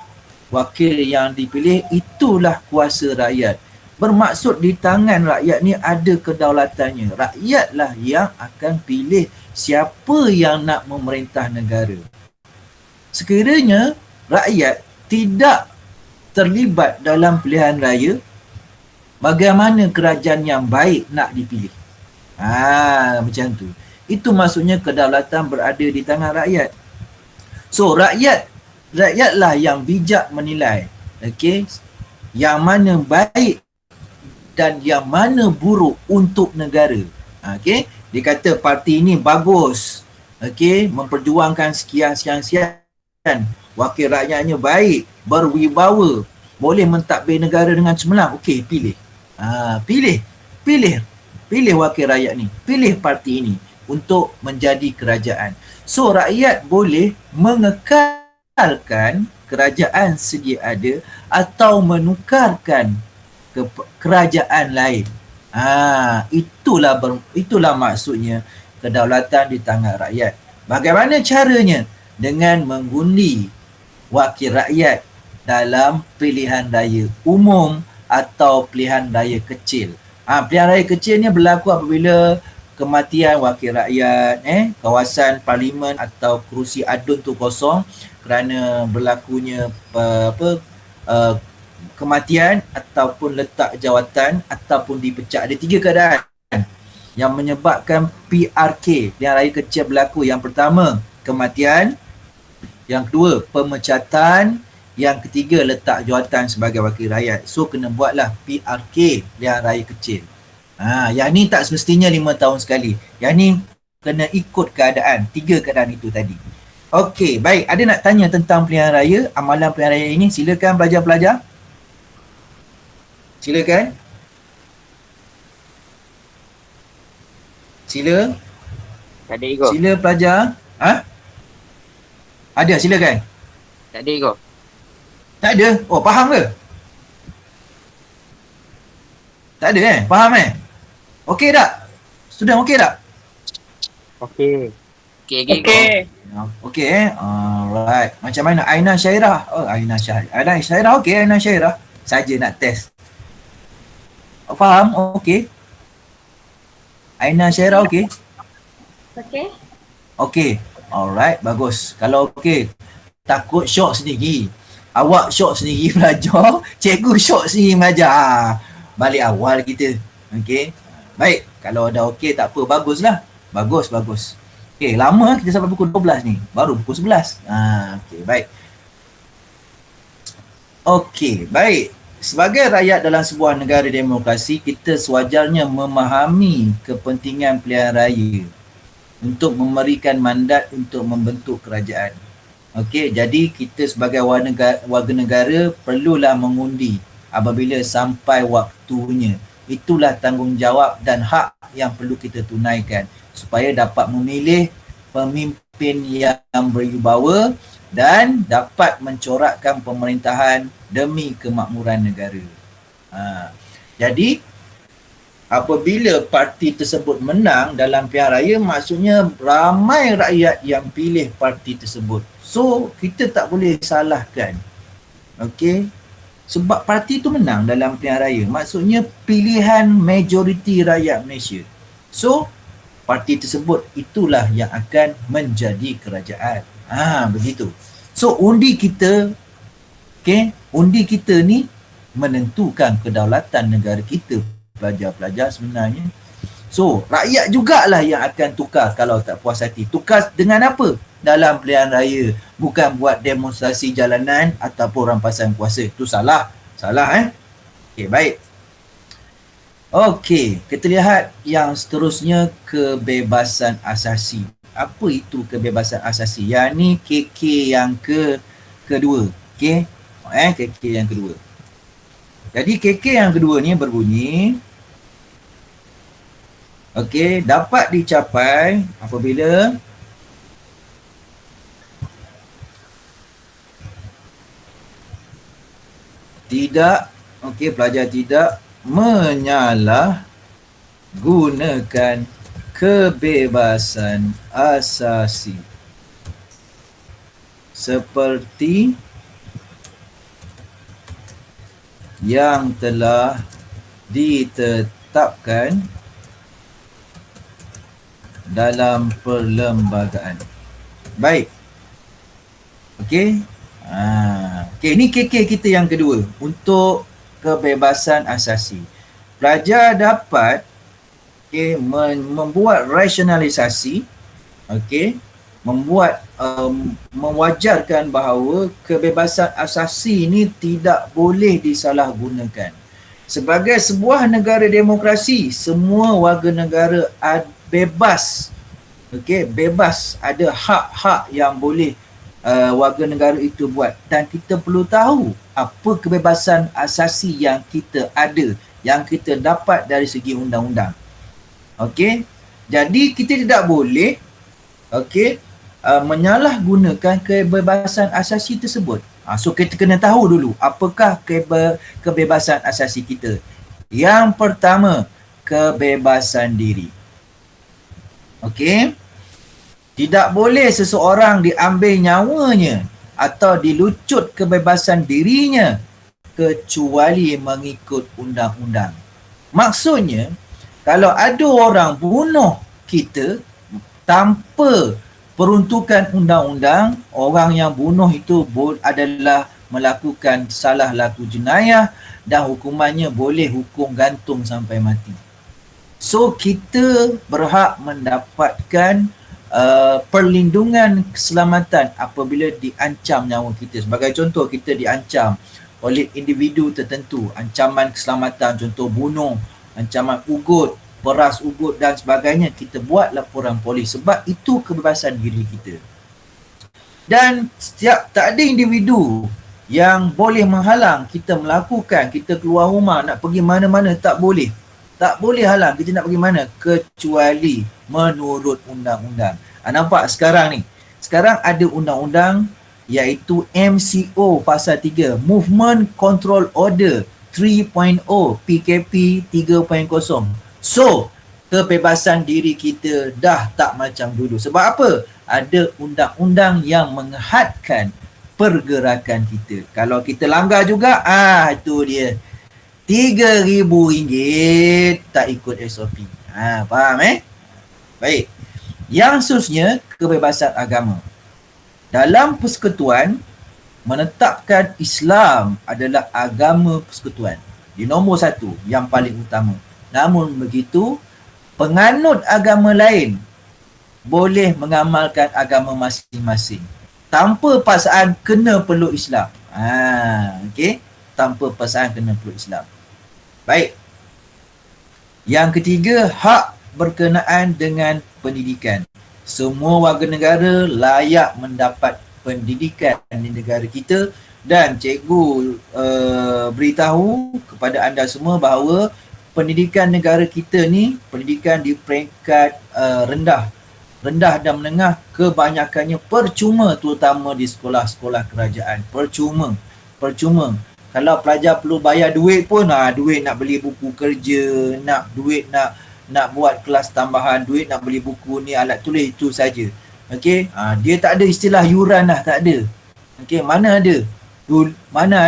wakil yang dipilih, itulah kuasa rakyat. Bermaksud di tangan rakyat ni ada kedaulatannya. Rakyatlah yang akan pilih siapa yang nak memerintah negara. Sekiranya rakyat tidak terlibat dalam pilihan raya, bagaimana kerajaan yang baik nak dipilih? Macam tu. Itu maksudnya kedaulatan berada di tangan rakyat. So rakyatlah yang bijak menilai, okey, yang mana baik dan yang mana buruk untuk negara. Okey, dia kata parti ini bagus, okey, memperjuangkan sekian. wakil rakyatnya baik, berwibawa, boleh mentadbir negara dengan cemerlang, okey, pilih. Pilih wakil rakyat ni, pilih parti ini untuk menjadi kerajaan. So rakyat boleh mengekalkan kerajaan sedia ada atau menukarkan ke kerajaan lain. Itulah maksudnya kedaulatan di tangan rakyat. Bagaimana caranya? Dengan mengundi wakil rakyat dalam pilihan raya umum atau pilihan raya kecil. Pilihan raya kecil ni berlaku apabila kematian wakil rakyat, kawasan parlimen atau kerusi adun tu kosong kerana berlakunya kematian ataupun letak jawatan ataupun dipecat. Ada 3 keadaan yang menyebabkan PRK, pilihan raya kecil berlaku. Yang pertama, kematian. Yang kedua, pemecatan. Yang ketiga, letak jawatan sebagai wakil rakyat. So, kena buatlah PRK, pilihan raya kecil. Yang ni tak semestinya 5 tahun sekali. Yang ni kena ikut keadaan. 3 keadaan itu tadi. Okey, baik. Ada nak tanya tentang pilihan raya, amalan pilihan raya ini? Silakan pelajar-pelajar. Silakan. Tak ada ego. Sila pelajar. Ada, silakan. Tak ada ego. Tak ada? Oh, faham ke? Tak ada Faham Okey tak? Student okey tak? Okey. Okey. Okey alright. Macam mana Aina Syairah? Aina Syairah okey, Aina Syairah. Saja nak test. Faham? Okey. Aina Syairah okey? Okey. Okey. Alright, bagus. Kalau okey, takut syok sendiri. Awak syok sendiri belajar, cikgu syok sendiri mengajar. Balik awal kita. Okey. Baik, kalau dah okey tak apa, baguslah. Bagus. Okey, lama kita sampai pukul 12 ni. Baru pukul 11. Okey, baik. Okey, baik. Sebagai rakyat dalam sebuah negara demokrasi, kita sewajarnya memahami kepentingan pilihan raya untuk memberikan mandat untuk membentuk kerajaan. Okey, jadi kita sebagai warga negara perlulah mengundi apabila sampai waktunya. Itulah tanggungjawab dan hak yang perlu kita tunaikan supaya dapat memilih pemimpin yang berwibawa dan dapat mencorakkan pemerintahan demi kemakmuran negara. Jadi apabila parti tersebut menang dalam pilihan raya, maksudnya ramai rakyat yang pilih parti tersebut. So, kita tak boleh salahkan. Okey. Sebab parti tu menang dalam pilihan raya. Maksudnya pilihan majoriti rakyat Malaysia. So, parti tersebut itulah yang akan menjadi kerajaan. Begitu. So, undi kita ni menentukan kedaulatan negara kita, pelajar-pelajar sebenarnya. So, rakyat jugalah yang akan tukar kalau tak puas hati. Tukar dengan apa? Dalam pilihan raya. Bukan buat demonstrasi jalanan ataupun rampasan kuasa. Itu salah. Okey, baik. Okey, kita lihat yang seterusnya, kebebasan asasi. Apa itu kebebasan asasi? Yang ni KK yang kedua. Okey. KK yang kedua. Jadi KK yang kedua ni berbunyi, okey, dapat dicapai apabila pelajar tidak menyalahgunakan kebebasan asasi seperti yang telah ditetapkan dalam perlembagaan. Baik. Okey. Okey, ini KK kita yang kedua untuk kebebasan asasi. Pelajar dapat membuat rasionalisasi, mewajarkan bahawa kebebasan asasi ini tidak boleh disalahgunakan. Sebagai sebuah negara demokrasi, semua warga negara bebas, bebas, ada hak-hak yang boleh warga negara itu buat, dan kita perlu tahu apa kebebasan asasi yang kita ada, yang kita dapat dari segi undang-undang. Okey, jadi kita tidak boleh menyalahgunakan kebebasan asasi tersebut. So kita kena tahu dulu apakah kebebasan asasi kita. Yang pertama, kebebasan diri. Okey, tidak boleh seseorang diambil nyawanya atau dilucut kebebasan dirinya kecuali mengikut undang-undang. Maksudnya, kalau ada orang bunuh kita tanpa peruntukan undang-undang, orang yang bunuh itu adalah melakukan salah laku jenayah dan hukumannya boleh hukum gantung sampai mati. So kita berhak mendapatkan perlindungan keselamatan apabila diancam nyawa kita. Sebagai contoh, kita diancam oleh individu tertentu, ancaman keselamatan, contoh bunuh, ancaman ugut, peras ugut dan sebagainya, kita buat laporan polis sebab itu kebebasan diri kita. Dan tak ada individu yang boleh menghalang kita melakukan, kita keluar rumah nak pergi mana-mana, tak boleh. Tak boleh halang kita nak pergi mana kecuali menurut undang-undang. Nampak sekarang ni? Sekarang ada undang-undang iaitu MCO Pasal 3, Movement Control Order 3.0, PKP 3.0. So, kebebasan diri kita dah tak macam dulu. Sebab apa? Ada undang-undang yang menghadkan pergerakan kita. Kalau kita langgar juga, itu dia. RM3,000 tak ikut SOP. Faham Baik. Yang seterusnya, kebebasan agama. Dalam persekutuan, menetapkan Islam adalah agama persekutuan. Di nombor 1, yang paling utama. Namun begitu, penganut agama lain boleh mengamalkan agama masing-masing tanpa paksaan kena peluk Islam. Okey, tanpa paksaan kena peluk Islam. Baik. Yang ketiga, hak berkenaan dengan pendidikan. Semua warga negara layak mendapat pendidikan di negara kita, dan cikgu beritahu kepada anda semua bahawa pendidikan negara kita ni, pendidikan di peringkat rendah dan menengah, kebanyakannya percuma, terutama di sekolah-sekolah kerajaan. Percuma. Kalau pelajar perlu bayar duit pun, duit nak beli buku kerja, nak buat kelas tambahan, duit nak beli buku ni, alat tulis, itu saja. Okey, dia tak ada istilah yuran lah, tak ada. Okey, mana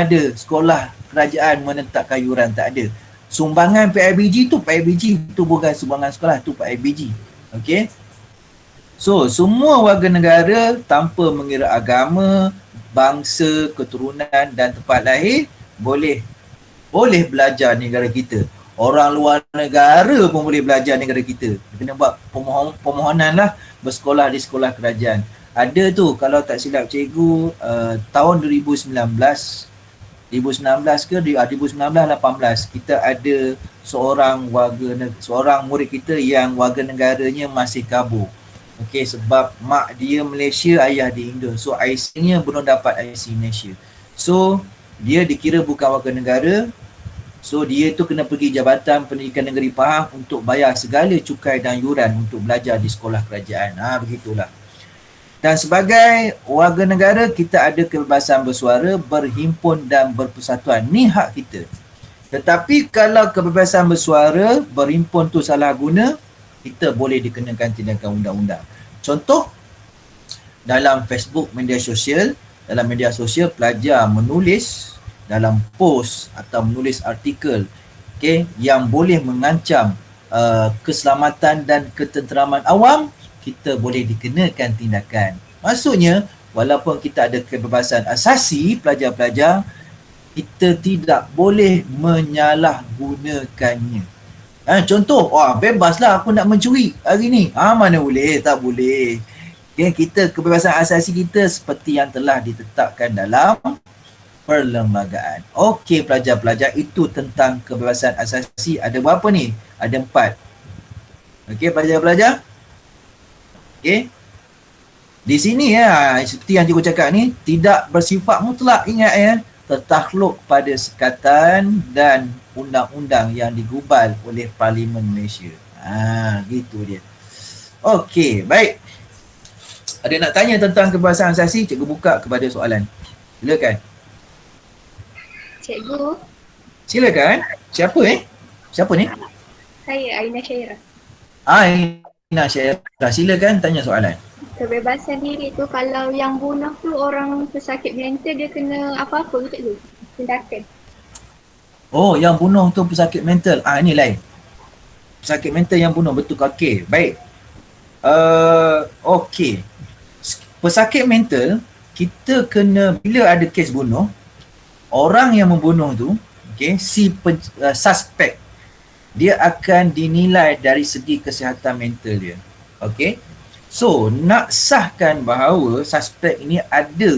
ada sekolah kerajaan menetapkan yuran, tak ada. Sumbangan PIBG tu bukan sumbangan sekolah, tu PIBG. Okey. So, semua warga negara tanpa mengira agama, bangsa, keturunan dan tempat lahir boleh belajar negara kita. Orang luar negara pun boleh belajar negara kita. Kena buat permohonan lah bersekolah di sekolah kerajaan. Ada tu, kalau tak silap cikgu, tahun 2019 ke 2018 kita ada seorang murid kita yang warga negaranya masih kabur. Okey, sebab mak dia Malaysia, ayah di Indo. So IC-nya belum dapat IC Malaysia. So dia dikira bukan warga negara. So dia tu kena pergi Jabatan Pendidikan Negeri Pahang untuk bayar segala cukai dan yuran untuk belajar di sekolah kerajaan. Begitulah. Dan sebagai warga negara, kita ada kebebasan bersuara, berhimpun dan berpersatuan. Ni hak kita. Tetapi kalau kebebasan bersuara, berhimpun tu salah guna, kita boleh dikenakan tindakan undang-undang. Contoh, dalam Facebook, media sosial, pelajar menulis dalam post atau menulis artikel, yang boleh mengancam keselamatan dan ketenteraman awam, kita boleh dikenakan tindakan. Maksudnya, walaupun kita ada kebebasan asasi pelajar-pelajar, kita tidak boleh menyalahgunakannya. Contoh, bebaslah aku nak mencuri hari ni. Mana boleh, tak boleh. Kita kebebasan asasi kita seperti yang telah ditetapkan dalam perlembagaan. Okey pelajar-pelajar, itu tentang kebebasan asasi. Ada berapa ni? Ada 4. Okey pelajar-pelajar. Okey. Di sini ya, seperti yang cikgu cakap ni, tidak bersifat mutlak, ingat ya, tertakluk pada sekatan dan undang-undang yang digubal oleh Parlimen Malaysia. Gitu dia. Okey, baik. Ada nak tanya tentang kebebasan asasi, cikgu buka kepada soalan. Silakan. Cikgu, Silakan. Siapa Siapa ni? saya Aina Syaira. Aina Syairah. Silakan tanya soalan. Kebebasan diri tu kalau yang bunuh tu orang pesakit mental dia kena apa-apa ke cikgu? Tindakan. Oh, yang bunuh tu pesakit mental. Ini lain. Pesakit mental yang bunuh, betul. Okey, baik. Okey. Pesakit mental, kita kena, bila ada kes bunuh, orang yang membunuh tu, suspek, dia akan dinilai dari segi kesihatan mental dia. Okey. So, nak sahkan bahawa suspek ini ada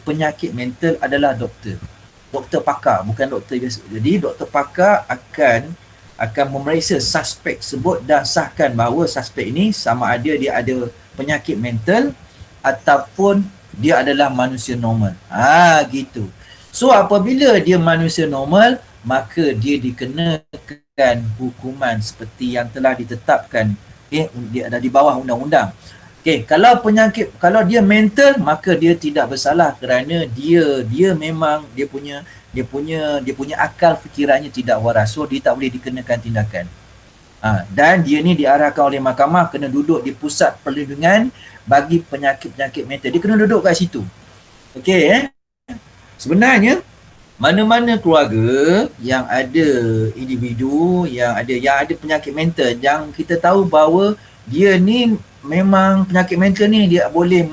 penyakit mental adalah doktor. Doktor pakar, bukan doktor biasa. Jadi, doktor pakar akan memeriksa suspek tersebut dan sahkan bahawa suspek ini sama ada dia ada penyakit mental ataupun dia adalah manusia normal. Gitu. So, apabila dia manusia normal, maka dia dikenakan hukuman seperti yang telah ditetapkan dia ada di bawah undang-undang. Kalau dia mental, maka dia tidak bersalah kerana dia memang dia punya akal fikirannya tidak waras. So dia tak boleh dikenakan tindakan. Dan dia ni diarahkan oleh mahkamah kena duduk di pusat perlindungan bagi penyakit-penyakit mental. Dia kena duduk kat situ. Okey. Sebenarnya mana-mana keluarga yang ada individu yang ada penyakit mental, yang kita tahu bahawa dia ni memang penyakit mental ni dia boleh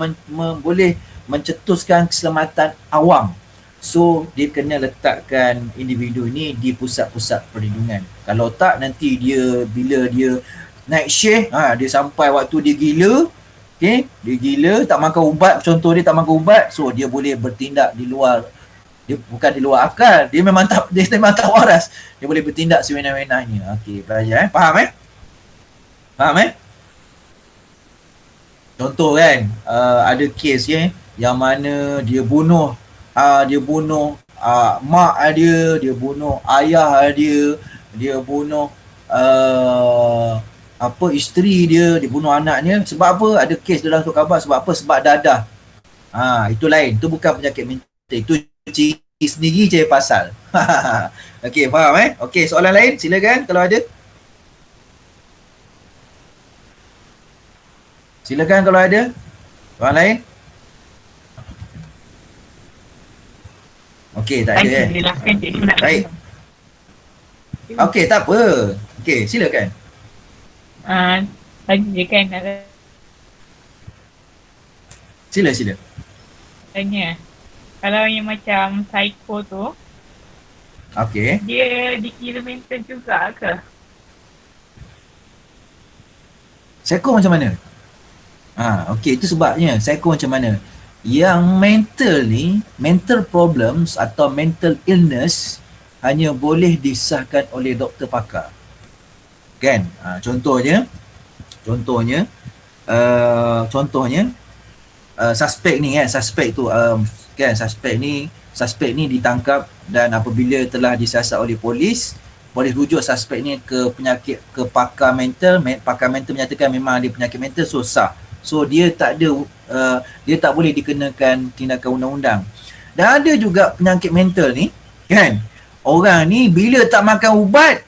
boleh mencetuskan keselamatan awam. So dia kena letakkan individu ni di pusat-pusat perlindungan. Kalau tak, nanti bila dia naik syih, dia sampai waktu dia gila, dia gila, tak makan ubat, contoh dia tak makan ubat, so dia boleh bertindak di luar. Dia bukan di luar akal, dia memang tak waras. Dia boleh bertindak sewenang-wenangnya. Okey, pelajar Faham Contoh kan, ada kes yang mana dia bunuh mak dia bunuh ayah dia bunuh isteri dia bunuh anaknya. Sebab apa? Ada kes dalam surat khabar. Sebab apa? Sebab dadah. Itu lain, itu bukan penyakit mental, itu ciri sendiri je pasal. Okey, faham Okey, soalan lain silakan kalau ada. Silakan kalau ada. Soalan lain? Okey, tak ada Baik. Okey, tak apa. Okey, silakan. Tadi je kan ada Sila. tanya. Kalau yang macam psycho tu, Okey. dia dikira mental juga ke? Psycho macam mana? Okey, itu sebabnya psycho macam mana. Yang mental ni, mental problems atau mental illness hanya boleh disahkan oleh doktor pakar. Kan? Contohnya suspek ni suspek tu suspek ni ditangkap, dan apabila telah disiasat oleh polis rujuk suspek ni ke pakar mental menyatakan memang dia penyakit mental, so sah. So dia tak boleh dikenakan tindakan undang-undang. Dan ada juga penyakit mental ni kan, orang ni bila tak makan ubat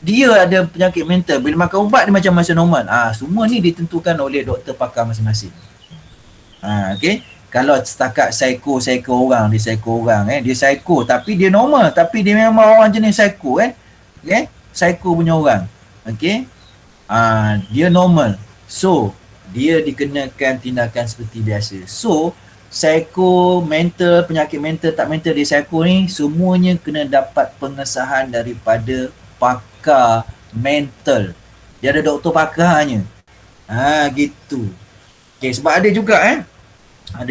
dia ada penyakit mental, bila makan ubat dia macam manusia normal. Semua ni ditentukan oleh doktor pakar masing-masing. Okey. Kalau setakat psycho orang, dia psycho tapi dia normal, tapi dia memang orang jenis psycho psycho punya orang. Okey. Dia normal. So dia dikenakan tindakan seperti biasa. So psycho, mental, penyakit mental, tak mental, dia psycho ni semuanya kena dapat pengesahan daripada pakar mental. Dia ada doktor pakarnya. Gitu. Okay, sebab ada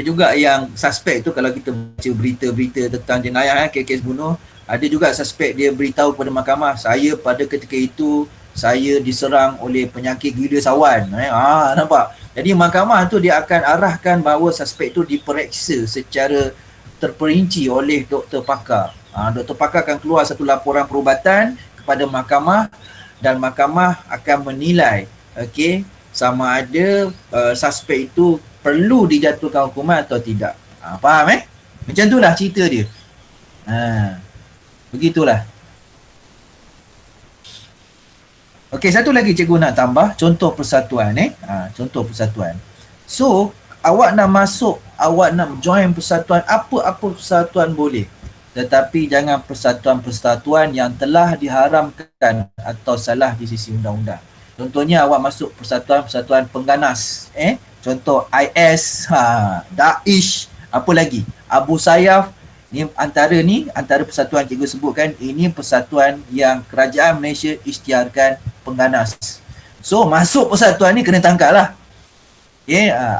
juga yang suspek tu, kalau kita baca berita-berita tentang jenayah kes bunuh, ada juga suspek dia beritahu kepada mahkamah, saya pada ketika itu saya diserang oleh penyakit gila sawan. Nampak? Jadi mahkamah tu dia akan arahkan bahawa suspek tu diperiksa secara terperinci oleh doktor pakar. Doktor pakar akan keluar satu laporan perubatan kepada mahkamah dan mahkamah akan menilai sama ada suspek itu perlu dijatuhkan hukuman atau tidak. Faham Macam itulah cerita dia. Begitulah. Okey, satu lagi cikgu nak tambah contoh persatuan contoh persatuan. So, awak nak join persatuan, apa-apa persatuan boleh. Tetapi jangan persatuan-persatuan yang telah diharamkan atau salah di sisi undang-undang. Contohnya awak masuk persatuan-persatuan pengganas, contoh IS, Daesh, apa lagi? Abu Sayyaf. Antara persatuan cikgu sebutkan, ini persatuan yang kerajaan Malaysia isytiharkan pengganas. So masuk persatuan ni kena tangkap lah.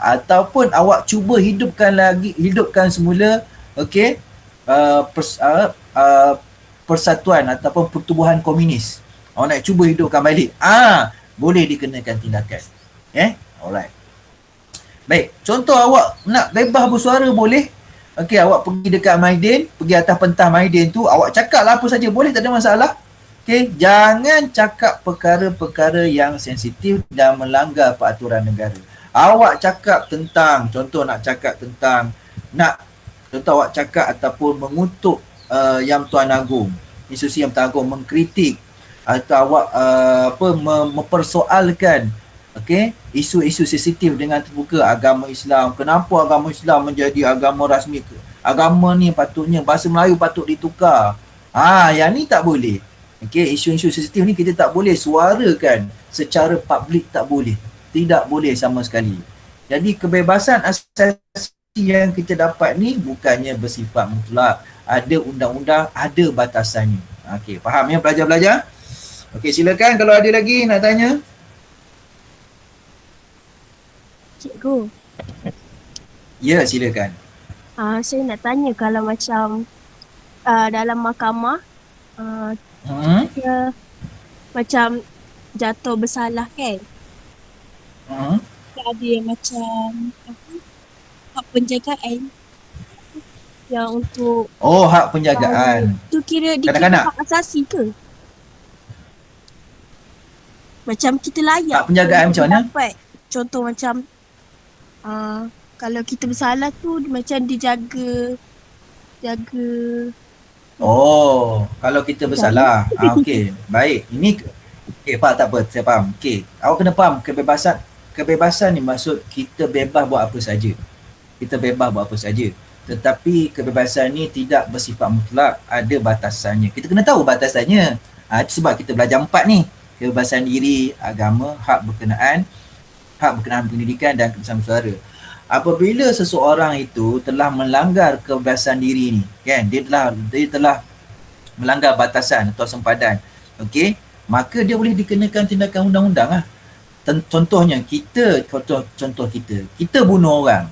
Ataupun awak cuba hidupkan semula persatuan ataupun pertubuhan komunis. Awak nak cuba hidupkan balik. Boleh dikenakan tindakan. Alright. Baik, contoh awak nak bebas bersuara boleh. Awak pergi dekat Maidin, pergi atas pentas Maidin tu, awak cakap lah apa saja boleh, tak ada masalah. Jangan cakap perkara-perkara yang sensitif dan melanggar peraturan negara. Awak cakap tentang, contoh awak cakap ataupun mengutuk Yang Tuan Agong, institusi Yang Tuan Agong, mengkritik atau awak mempersoalkan isu-isu sensitif dengan terbuka agama Islam. Kenapa agama Islam menjadi agama rasmi? Agama ni patutnya, bahasa Melayu patut ditukar. Yang ni tak boleh. Isu-isu sensitif ni kita tak boleh suarakan secara publik, tak boleh. Tidak boleh sama sekali. Jadi kebebasan asasi yang kita dapat ni bukannya bersifat mutlak. Ada undang-undang, ada batasannya. Faham ya pelajar-pelajar? Silakan kalau ada lagi nak tanya. Cikgu. Ya, silakan. Saya nak tanya kalau macam dalam mahkamah dia macam jatuh bersalah kan? Ada yang macam hak penjagaan yang untuk hak penjagaan. Tu kira dikira Kanak-kanak. hak asasi ke? Macam kita layak Hak penjagaan macam mana? dapat. Contoh macam kalau kita bersalah tu macam dijaga. Kalau kita bersalah. Baik. Ini Pak, tak apa, saya faham. Awak kena faham kebebasan ni maksud kita bebas buat apa saja. Tetapi kebebasan ni tidak bersifat mutlak, ada batasannya. Kita kena tahu batasannya. Itu sebab kita belajar 4 ni. Kebebasan diri, agama, hak berkenaan pendidikan dan kebebasan bersuara. Apabila seseorang itu telah melanggar kebebasan diri ni, dia telah melanggar batasan atau sempadan, maka dia boleh dikenakan tindakan undang-undang lah. Contohnya kita bunuh orang.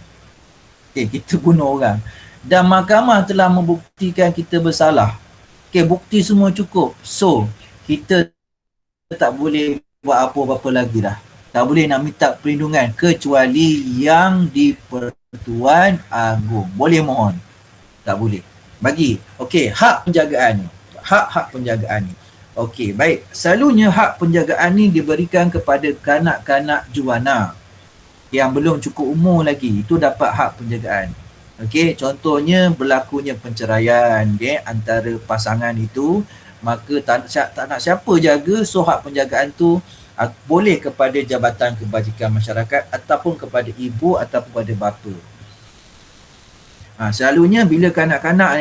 Kita bunuh orang dan mahkamah telah membuktikan kita bersalah. Bukti semua cukup. So, kita tak boleh buat apa-apa lagi dah. Tak boleh nak minta perlindungan kecuali yang di Pertuan Agong. Boleh mohon. Tak boleh. Bagi. Hak penjagaan ni. Hak penjagaan ni. Baik. Selalunya hak penjagaan ni diberikan kepada kanak-kanak juwana yang belum cukup umur lagi. Itu dapat hak penjagaan. Contohnya berlakunya penceraian antara pasangan itu, maka tak nak siapa jaga, so hak penjagaan tu boleh kepada Jabatan Kebajikan Masyarakat ataupun kepada ibu ataupun kepada bapa. Selalunya bila kanak-kanak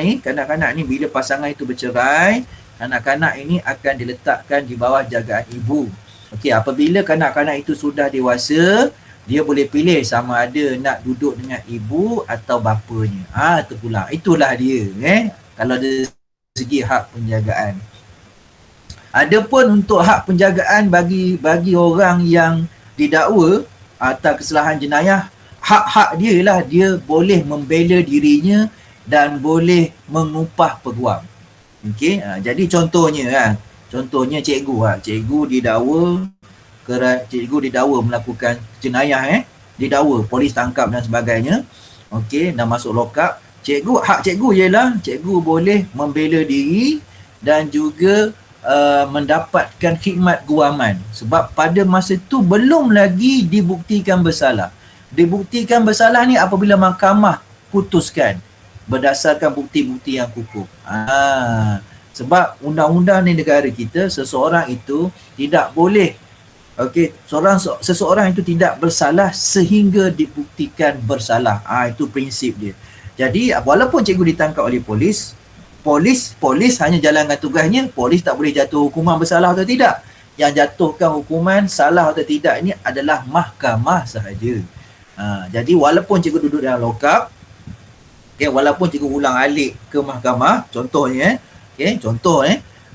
ni bila pasangan itu bercerai, kanak-kanak ini akan diletakkan di bawah jagaan ibu. Apabila kanak-kanak itu sudah dewasa, dia boleh pilih sama ada nak duduk dengan ibu atau bapanya. Terpulang. Itulah dia kalau dari segi hak penjagaan. Adapun untuk hak penjagaan bagi orang yang didakwa atas kesalahan jenayah, hak-hak dia lah, dia boleh membela dirinya dan boleh mengupah peguam. Jadi contohnya cikgu didakwa melakukan jenayah didakwa, polis tangkap dan sebagainya. Okey, dah masuk lock-up. Hak cikgu ialah cikgu boleh membela diri dan juga mendapatkan khidmat guaman. Sebab pada masa itu belum lagi dibuktikan bersalah. Dibuktikan bersalah ni apabila mahkamah putuskan berdasarkan bukti-bukti yang kukuh. Sebab undang-undang di negara kita, seseorang itu tidak boleh, seseorang itu tidak bersalah sehingga dibuktikan bersalah. Itu prinsip dia. Jadi walaupun cikgu ditangkap oleh polis hanya jalankan tugasnya. Polis tak boleh jatuh hukuman bersalah atau tidak. Yang jatuhkan hukuman salah atau tidak ini adalah mahkamah sahaja. Jadi walaupun cikgu duduk dalam lock-up, walaupun cikgu ulang alik ke mahkamah, contohnya,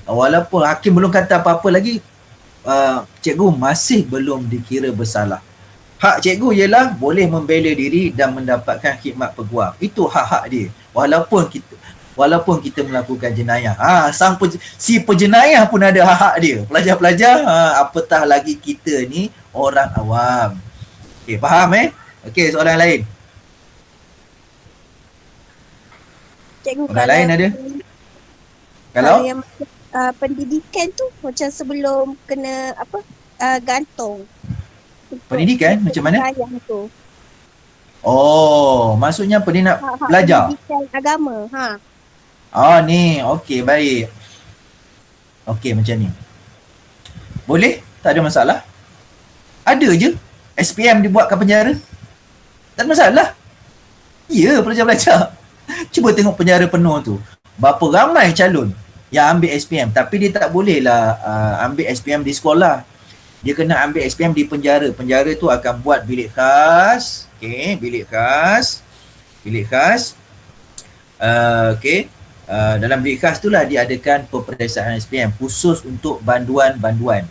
walaupun hakim belum kata apa-apa lagi, cikgu masih belum dikira bersalah. Hak cikgu ialah boleh membela diri dan mendapatkan khidmat peguam. Itu hak-hak dia. Walaupun kita melakukan jenayah. Si penjenayah pun ada hak-hak dia. Pelajar-pelajar, apatah lagi kita ni orang awam. Okey, faham Okey, soalan lain. Cikgu, Orang lain ada? Kalau yang pendidikan tu macam sebelum kena gantung. Pendidikan macam mana? Tu. Maksudnya nak belajar? Pendidikan agama. Ni. Okey, baik. Okey, macam ni. Boleh? Tak ada masalah. Ada je. SPM dibuatkan penjara. Tak ada masalah. Ya, pelajar-pelajar. Cuba tengok penjara penuh tu. Berapa ramai calon yang ambil SPM. Tapi dia tak boleh lah ambil SPM di sekolah. Dia kena ambil SPM di penjara. Penjara tu akan buat bilik khas. Okey, bilik khas. Dalam bilik khas tu lah diadakan peperiksaan SPM khusus untuk banduan-banduan.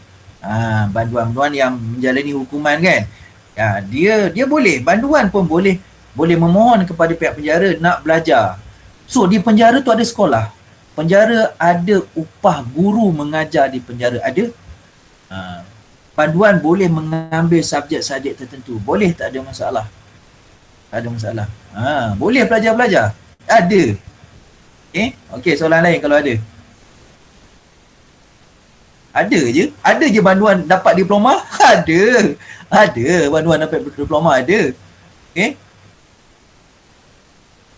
Banduan-banduan yang menjalani hukuman kan. Dia boleh, banduan pun boleh memohon kepada pihak penjara nak belajar. So di penjara tu ada sekolah. Penjara ada upah guru mengajar di penjara, ada. Panduan boleh mengambil subjek-subjek tertentu. Boleh, tak ada masalah. Boleh pelajar-pelajar. Ada. Okey, soalan lain kalau ada. Ada je banduan dapat diploma? Ada banduan dapat diploma, ada.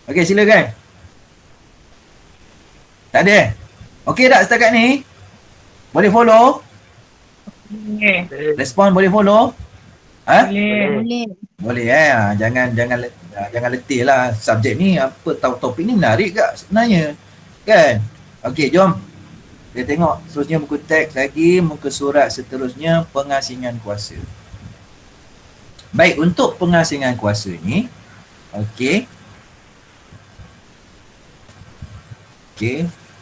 Okey, silakan. Tak ada? Okey tak setakat ni? Boleh follow? Respon boleh follow? Boleh Jangan letih lah. Subjek ni topik ni menarik tak sebenarnya? Kan? Okey, jom. Kita tengok seterusnya muka teks lagi, muka surat seterusnya, pengasingan kuasa. Baik, untuk pengasingan kuasa ni, okey,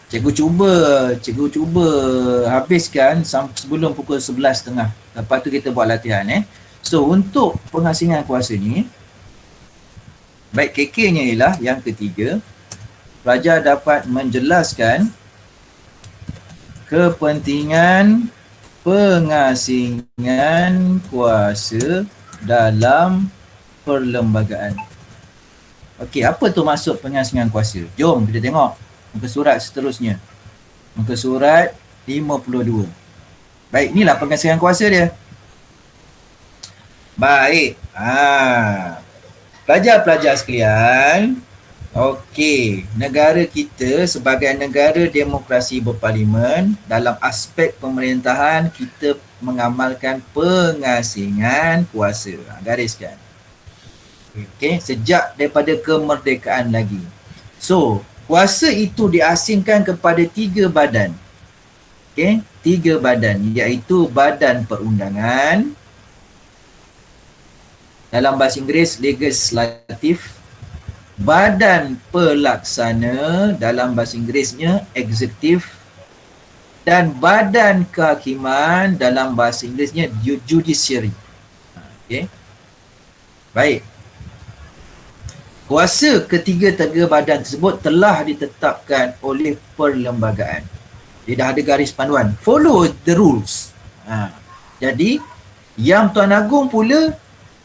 cikgu cuba habiskan sebelum pukul 11.30. Lepas tu kita buat latihan So untuk pengasingan kuasa ni, baik KK-nya ialah yang ketiga, pelajar dapat menjelaskan kepentingan pengasingan kuasa dalam perlembagaan. Okey, apa tu maksud pengasingan kuasa? Jom kita tengok muka surat seterusnya. Muka surat 52. Baik, inilah pengasingan kuasa dia. Baik. Pelajar-pelajar sekalian, okey, negara kita sebagai negara demokrasi berparlimen, dalam aspek pemerintahan kita mengamalkan pengasingan kuasa. Gariskan. Okey, sejak daripada kemerdekaan lagi. So, kuasa itu diasingkan kepada 3 badan. Okey, 3 badan, iaitu Badan Perundangan, dalam bahasa Inggeris legislatif, Badan Pelaksana, dalam bahasa Inggerisnya eksekutif, dan Badan Kehakiman, dalam bahasa Inggerisnya judiciary. Okey. Baik. Kuasa ketiga-tiga badan tersebut telah ditetapkan oleh perlembagaan. Dia dah ada garis panduan. Follow the rules. Jadi, Yang Tuan Agong pula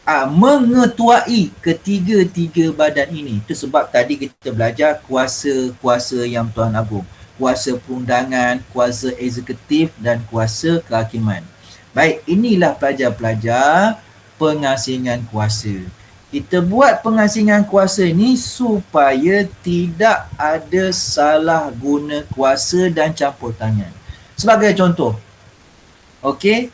mengetuai ketiga-tiga badan ini. Itu sebab tadi kita belajar kuasa-kuasa yang Tuan Agung. Kuasa perundangan, kuasa eksekutif dan kuasa kehakiman. Baik, inilah pelajar-pelajar pengasingan kuasa. Kita buat pengasingan kuasa ni supaya tidak ada salah guna kuasa dan campur tangan. Sebagai contoh, okey,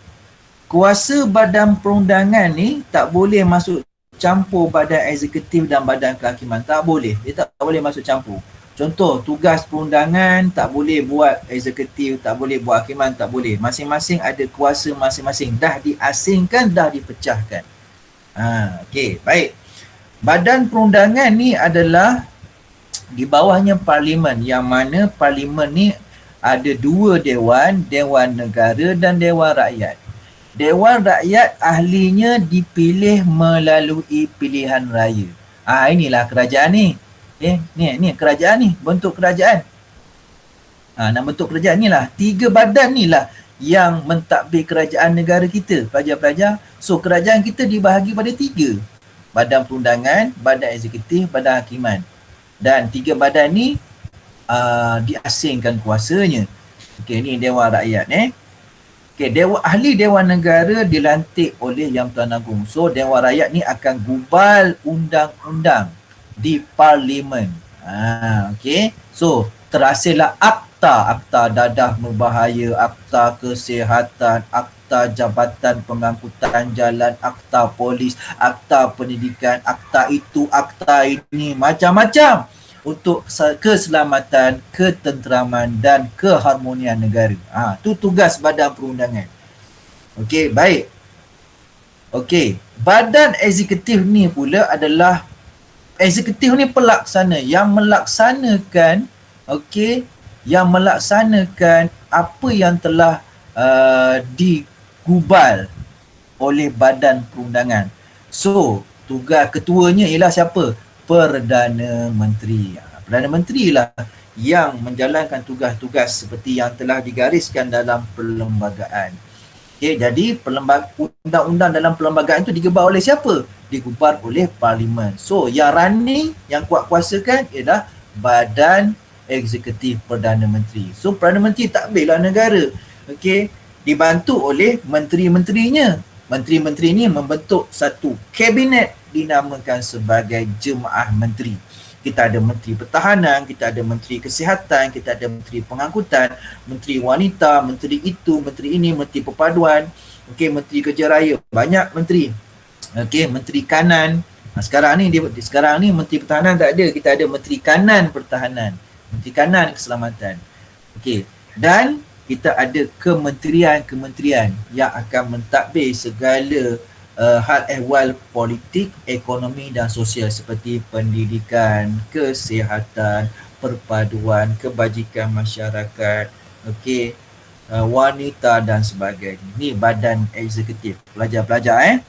kuasa badan perundangan ni tak boleh masuk campur badan eksekutif dan badan kehakiman. Tak boleh. Dia tak boleh masuk campur. Contoh, tugas perundangan tak boleh buat eksekutif, tak boleh buat hakiman, tak boleh. Masing-masing ada kuasa masing-masing. Dah diasingkan, dah dipecahkan. Okey, baik. Badan perundangan ni adalah di bawahnya parlimen, yang mana parlimen ni ada dua dewan, Dewan Negara dan Dewan Rakyat. Dewan Rakyat ahlinya dipilih melalui pilihan raya. Inilah kerajaan ni. Ni kerajaan ni, bentuk kerajaan. Nak bentuk kerajaan ni lah. 3 badan ni lah yang mentadbir kerajaan negara kita, pelajar-pelajar. So kerajaan kita dibahagi pada 3. Badan perundangan, badan eksekutif, badan hakiman. Dan 3 badan ni diasingkan kuasanya. Okey, ni Dewan Rakyat Okay, ahli Dewan Negara dilantik oleh Yang Tuan Agung. So, Dewan Rakyat ni akan gubal undang-undang di Parlimen. Okay. So, terhasillah akta dadah berbahaya, akta kesihatan, akta jabatan pengangkutan jalan, akta polis, akta pendidikan, akta itu, akta ini, macam-macam untuk keselamatan, ketenteraman dan keharmonian negara. Tu tugas badan perundangan. Okey, baik. Okey, badan eksekutif ni pula adalah eksekutif ni pelaksana yang melaksanakan, okey, yang melaksanakan apa yang telah digubal oleh badan perundangan. So, tugas ketuanya ialah siapa? Perdana Menteri. Perdana Menteri lah yang menjalankan tugas-tugas seperti yang telah digariskan dalam perlembagaan. Okay, jadi undang-undang dalam perlembagaan itu digubal oleh siapa? Digubal oleh Parlimen. So, yang running, yang kuat kuasakan ialah Badan Eksekutif Perdana Menteri. So, Perdana Menteri takbirlah negara. Okay, dibantu oleh menteri-menterinya. Menteri-menteri ini membentuk satu kabinet dinamakan sebagai Jemaah Menteri. Kita ada Menteri Pertahanan, kita ada Menteri Kesihatan, kita ada Menteri Pengangkutan, Menteri Wanita, Menteri itu, Menteri ini, Menteri Perpaduan, okey, Menteri Kerja Raya, banyak menteri. Okey, Menteri Kanan. Sekarang ni Menteri Pertahanan tak ada, kita ada Menteri Kanan Pertahanan, Menteri Kanan Keselamatan. Okey, dan kita ada kementerian-kementerian yang akan mentadbir segala hal ehwal politik, ekonomi dan sosial seperti pendidikan, kesihatan, perpaduan, kebajikan masyarakat, okey, wanita dan sebagainya. Ni badan eksekutif. Pelajar-pelajar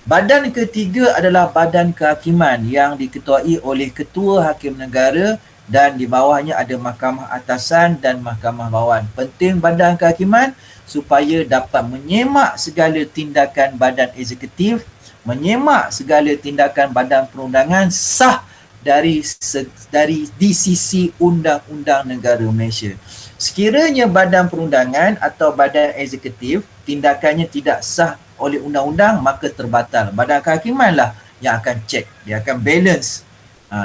Badan ketiga adalah badan kehakiman yang diketuai oleh Ketua Hakim Negara dan di bawahnya ada mahkamah atasan dan mahkamah bawahan. Penting badan kehakiman supaya dapat menyemak segala tindakan badan eksekutif, menyemak segala tindakan badan perundangan sah dari di sisi undang-undang negara Malaysia. Sekiranya badan perundangan atau badan eksekutif tindakannya tidak sah oleh undang-undang, maka terbatal. Badan kehakiman lah yang akan cek, dia akan balance,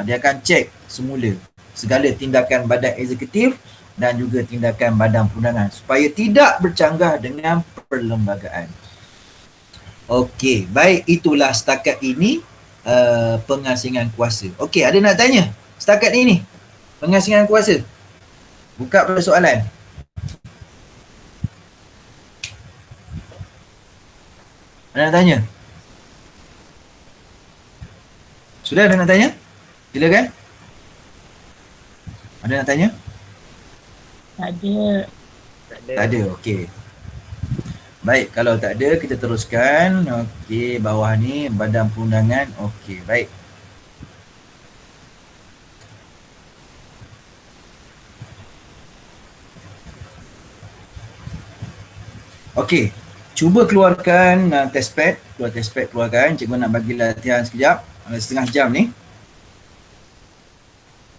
dia akan cek semula segala tindakan badan eksekutif dan juga tindakan badan perundangan supaya tidak bercanggah dengan perlembagaan. Okey, baik, itulah setakat ini pengasingan kuasa. Okey, ada nak tanya setakat ini pengasingan kuasa? Buka pada soalan. Ada nak tanya? Sudah ada nak tanya? Silakan. Ada nak tanya? Tak ada. Tak ada, okey. Baik, kalau tak ada kita teruskan. Okey, bawah ni badan perundangan. Okey, baik. Okey. Cuba keluarkan test pad, keluarkan. Cikgu nak bagi latihan sekejap, setengah jam ni.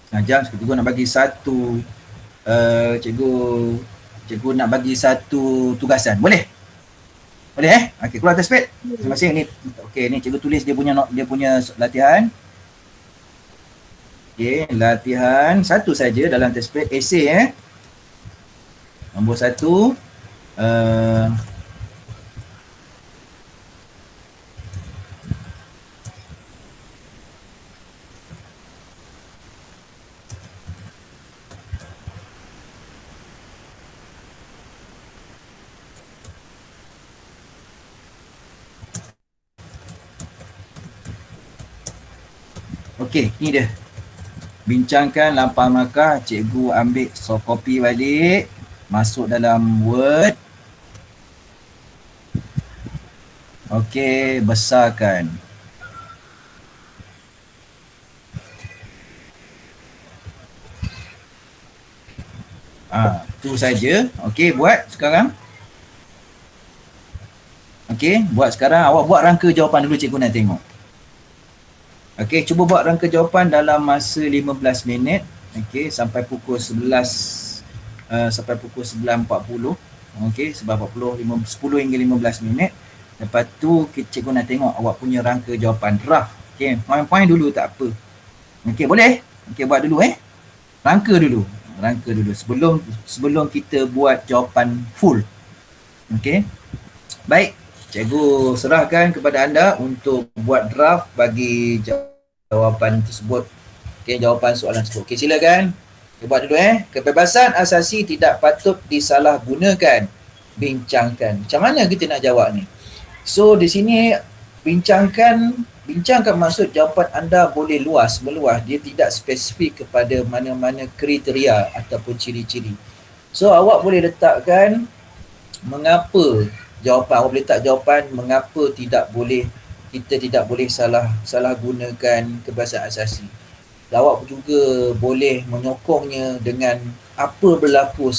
Setengah jam, cikgu nak bagi satu, cikgu nak bagi satu tugasan. Boleh? Boleh Okey, keluar test pad. Masing-masing ni. Okey, ni cikgu tulis dia punya latihan. Okey, latihan satu saja dalam test pad, esei Nombor 1. Okey, ni dia. Bincangkan lampang markah, cikgu ambil soft copy balik, masuk dalam Word. Okey, besarkan. Tu saja. Okey, buat sekarang. Okey, buat sekarang. Awak buat rangka jawapan dulu, cikgu nak tengok. Okey, cuba buat rangka jawapan dalam masa 15 minit. Okey, sampai pukul 11, sampai pukul 9.40. Okey, 9.40, 10 hingga 15 minit. Lepas tu, cikgu nak tengok awak punya rangka jawapan draft. Okey, poin-poin dulu tak apa. Okey, boleh? Okey, buat dulu Rangka dulu. Sebelum kita buat jawapan full. Okey. Baik, cikgu serahkan kepada anda untuk buat draft bagi jawapan tersebut. Okey, jawapan soalan tersebut. Okey, silakan. Kita buat dulu Kebebasan asasi tidak patut disalahgunakan. Bincangkan. Macam mana kita nak jawab ni? So, di sini bincangkan maksud jawapan anda boleh meluas. Dia tidak spesifik kepada mana-mana kriteria ataupun ciri-ciri. So, awak boleh letakkan mengapa jawapan. Awak boleh letak jawapan mengapa kita tidak boleh salah gunakan kebebasan asasi. Awak juga boleh menyokongnya dengan apa berlaku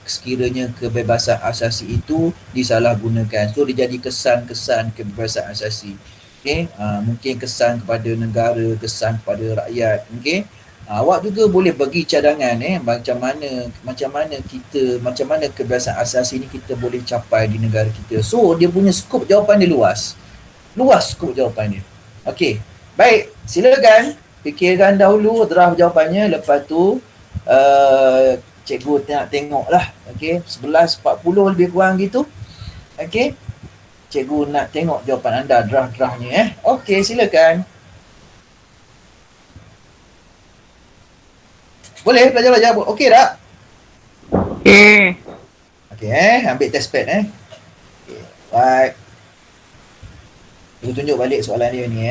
sekiranya kebebasan asasi itu disalahgunakan. So, dia jadi kesan-kesan kebebasan asasi. Okay? Mungkin kesan kepada negara, kesan kepada rakyat. Okay? Awak juga boleh bagi cadangan macam mana kebebasan asasi ini kita boleh capai di negara kita. So, dia punya skop jawapan dia luas. Luas skop jawapan dia. Okey. Baik, silakan fikirkan dahulu draft jawapannya. Lepas tu cikgu nak tengoklah. Okey, 11.40 lebih kurang gitu. Okey. Cikgu nak tengok jawapan anda, draft-draftnya Okey, silakan. Boleh belajar. Okey tak? Okey. Okey ambil test pad Okey, baik. Cikgu tunjuk balik soalan dia ni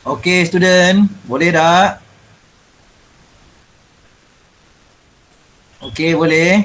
Okey student, boleh tak? Okey, boleh.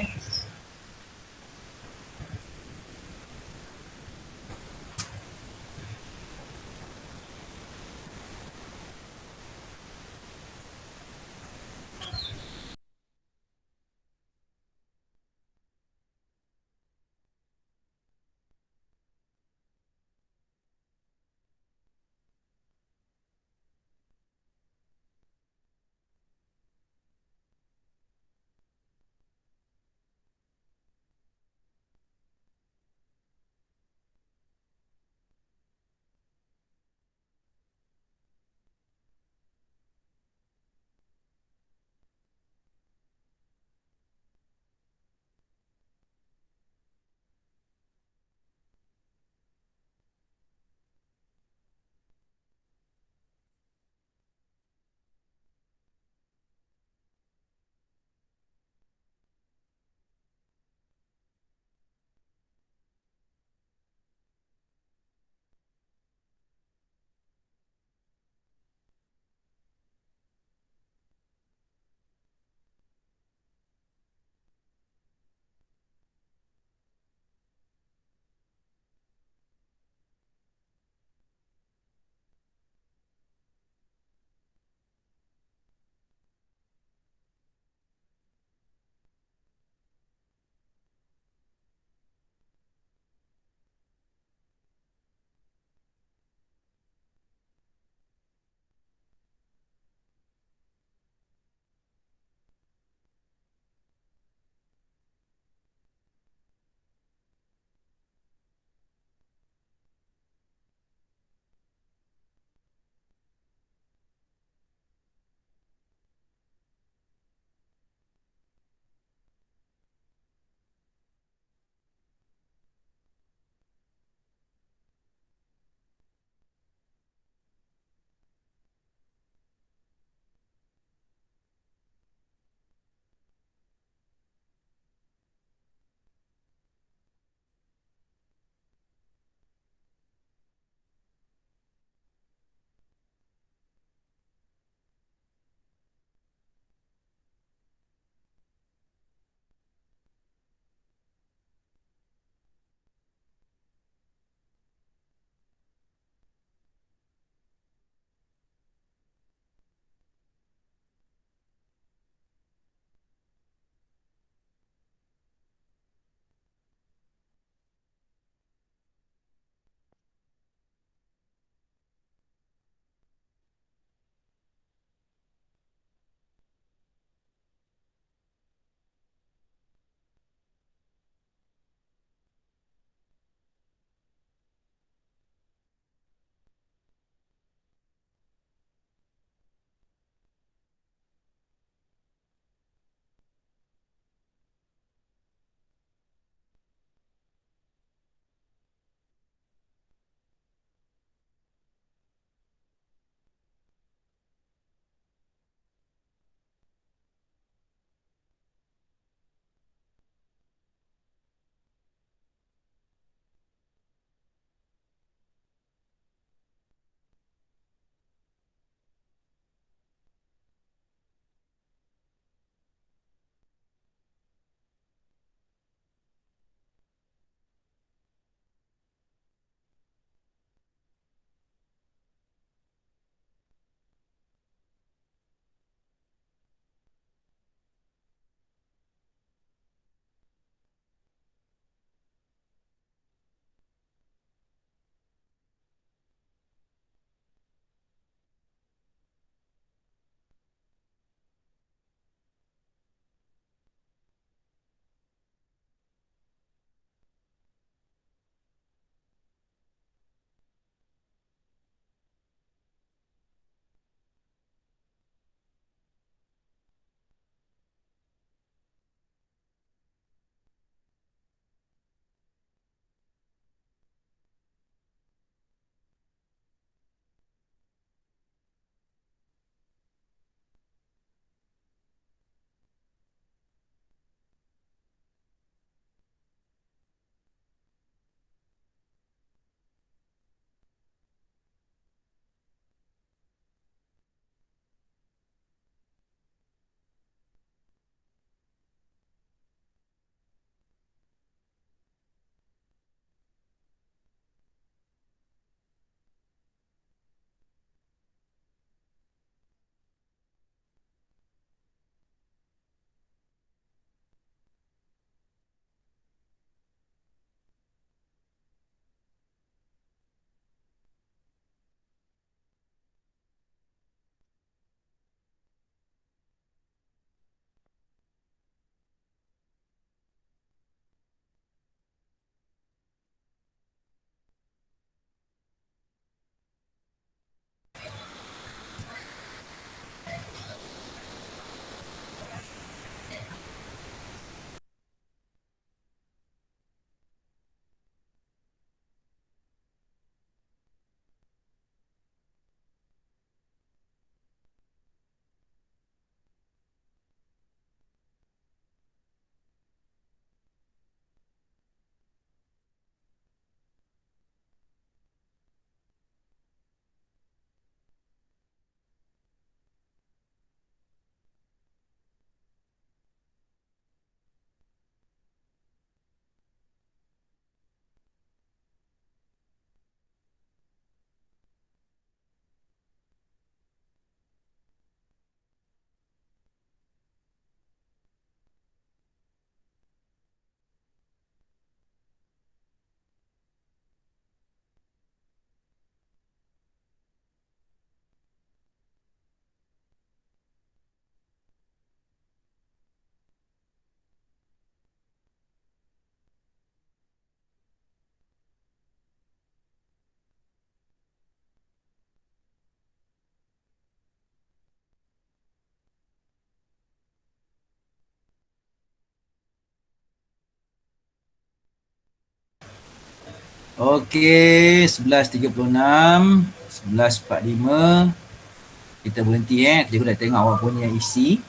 Okey, 11.36, 11.45. Kita berhenti Kita dah tengok awak punya isi.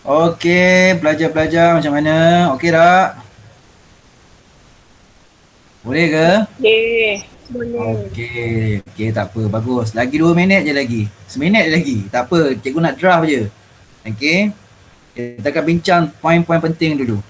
Okey, pelajar-pelajar macam mana? Okey tak? Boleh ke? Okay. Boleh. Okey, tak apa, bagus. Lagi 2 minit je lagi. Seminit je lagi. Tak apa, cikgu nak draft je. Okey. Kita akan bincang poin-poin penting dulu.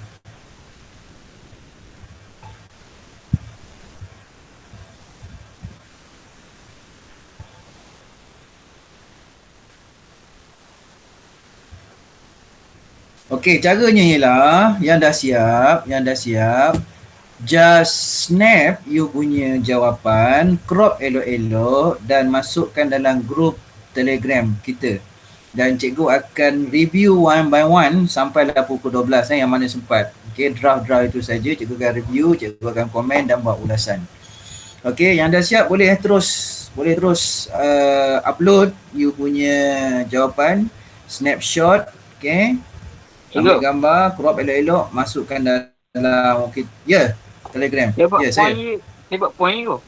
Okey, caranya ialah yang dah siap, just snap you punya jawapan, crop elok-elok dan masukkan dalam grup Telegram kita. Dan cikgu akan review one by one sampailah pukul 12 yang mana sempat. Okey, draft-draft itu saja, cikgu akan review, cikgu akan komen dan buat ulasan. Okey, yang dah siap boleh terus upload you punya jawapan, snapshot, okey. Ambil Cikgu, gambar, crop elok-elok, masukkan dalam Telegram. dia buat Ya, saya. point ni. Dia buat point ni, cikgu.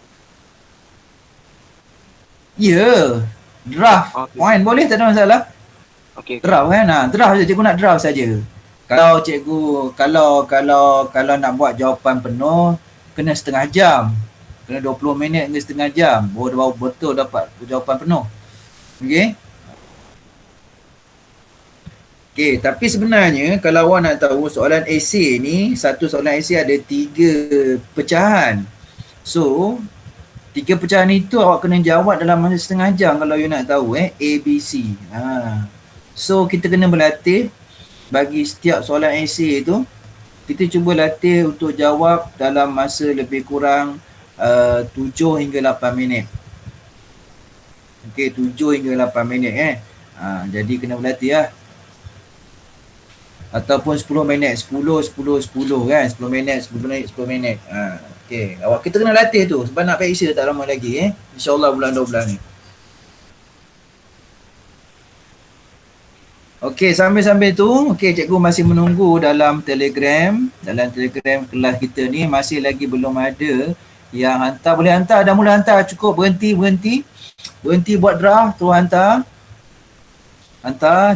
Ya, draft. Okey. Point boleh, tak ada masalah. Okey. Draft kan? Draft je, cikgu nak draft saja. Kalau cikgu kalau nak buat jawapan penuh kena setengah jam. Kena 20 minit hingga setengah jam baru betul dapat jawapan penuh. Okey? Okey, tapi sebenarnya kalau awak nak tahu soalan esei ni, satu soalan esei ada 3 pecahan. So, 3 pecahan itu awak kena jawab dalam masa setengah jam kalau you nak tahu A, B, C. So, kita kena berlatih bagi setiap soalan esei itu, kita cuba latih untuk jawab dalam masa lebih kurang 7 hingga 8 minit. Okey, 7 hingga 8 minit jadi kena berlatih lah. Ataupun 10 minit, 10 kan, 10 minit. Okey, awak kita kena latih tu sebab nak peksa tak lama lagi InsyaAllah bulan 12 ni. Okey, sambil-sambil tu, okey, cikgu masih menunggu dalam Telegram kelas kita ni masih lagi belum ada yang hantar. Boleh hantar, dah mula hantar, cukup berhenti buat draft, tu hantar,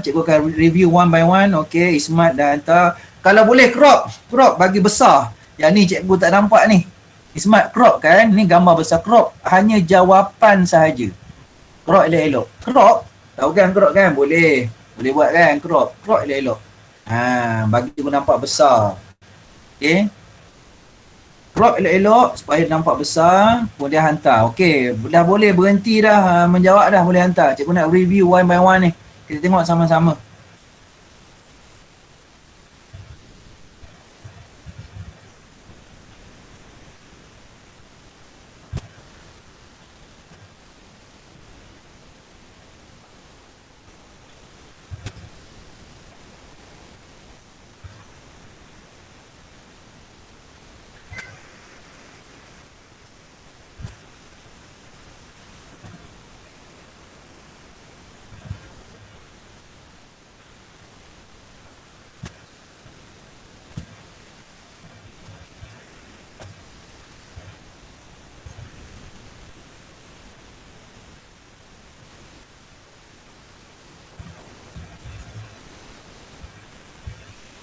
cikgu akan review one by one. Okey, Ismat dah hantar. Kalau boleh crop bagi besar. Yang ni cikgu tak nampak ni. Ismat crop kan, ni gambar besar, crop hanya jawapan sahaja. Crop elok-elok. Tahu kan crop kan? Boleh buat kan crop elok-elok. Bagi cikgu nampak besar. Okey. Crop elok-elok supaya nampak besar, kemudian hantar. Okey, dah boleh berhenti dah menjawab dah, boleh hantar. Cikgu nak review one by one ni. Kita tengok sama-sama.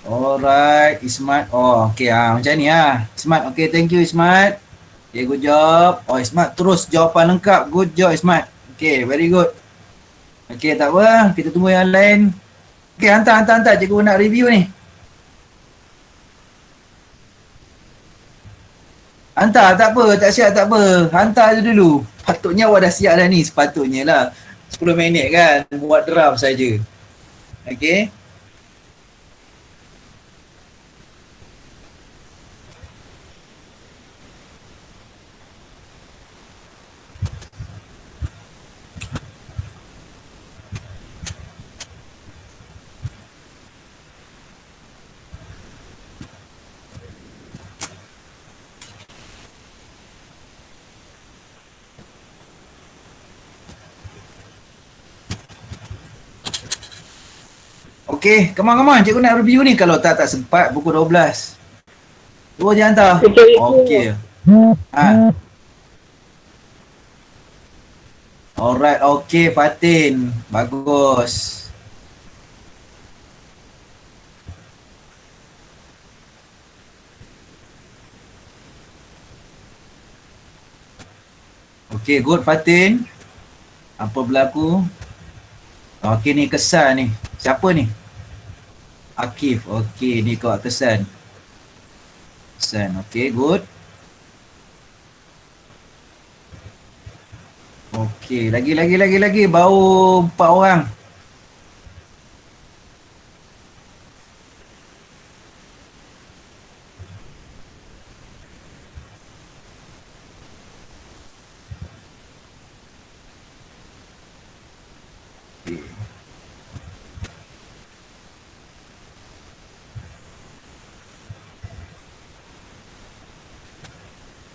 Alright, Ismat. Oh, okey macam ni Ismat, okey, thank you Ismat. Okay, good job. Oh, Ismat terus jawapan lengkap. Good job Ismat. Okay, very good. Okay, tak apa. Kita tunggu yang lain. Okay, hantar. Cikgu nak review ni. Hantar, tak apa. Tak siap, tak apa. Hantar je dulu. Patutnya awak dah siap dah ni. Sepatutnya lah. 10 minit kan. Buat draft saja. Okay. Okay, come on. Cikgu nak review ni. Kalau tak sempat pukul 12. Dua je hantar. Okay. Alright, okay Fatin. Bagus. Okey, good Fatin. Apa berlaku? Okey, ni kesan ni. Siapa ni? Akif. Okey, ni kau kesan. Kesan. Okey, good. Okey, lagi. Baru 4 orang.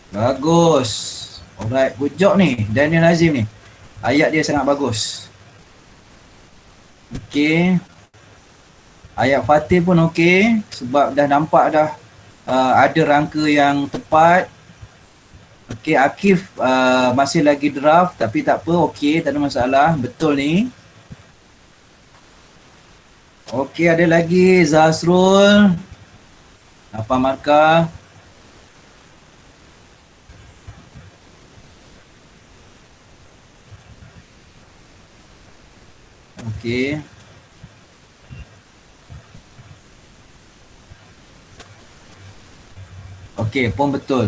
Bagus. Alright, good job ni Daniel Azim ni. Ayat dia sangat bagus. Okey. Ayat Fatih pun okey sebab dah nampak dah ada rangka yang tepat. Okey, Akif masih lagi draft tapi tak apa, okey, tak ada masalah. Betul ni. Okey, ada lagi Zazrul. 8 markah. Okey. Okey, pun betul.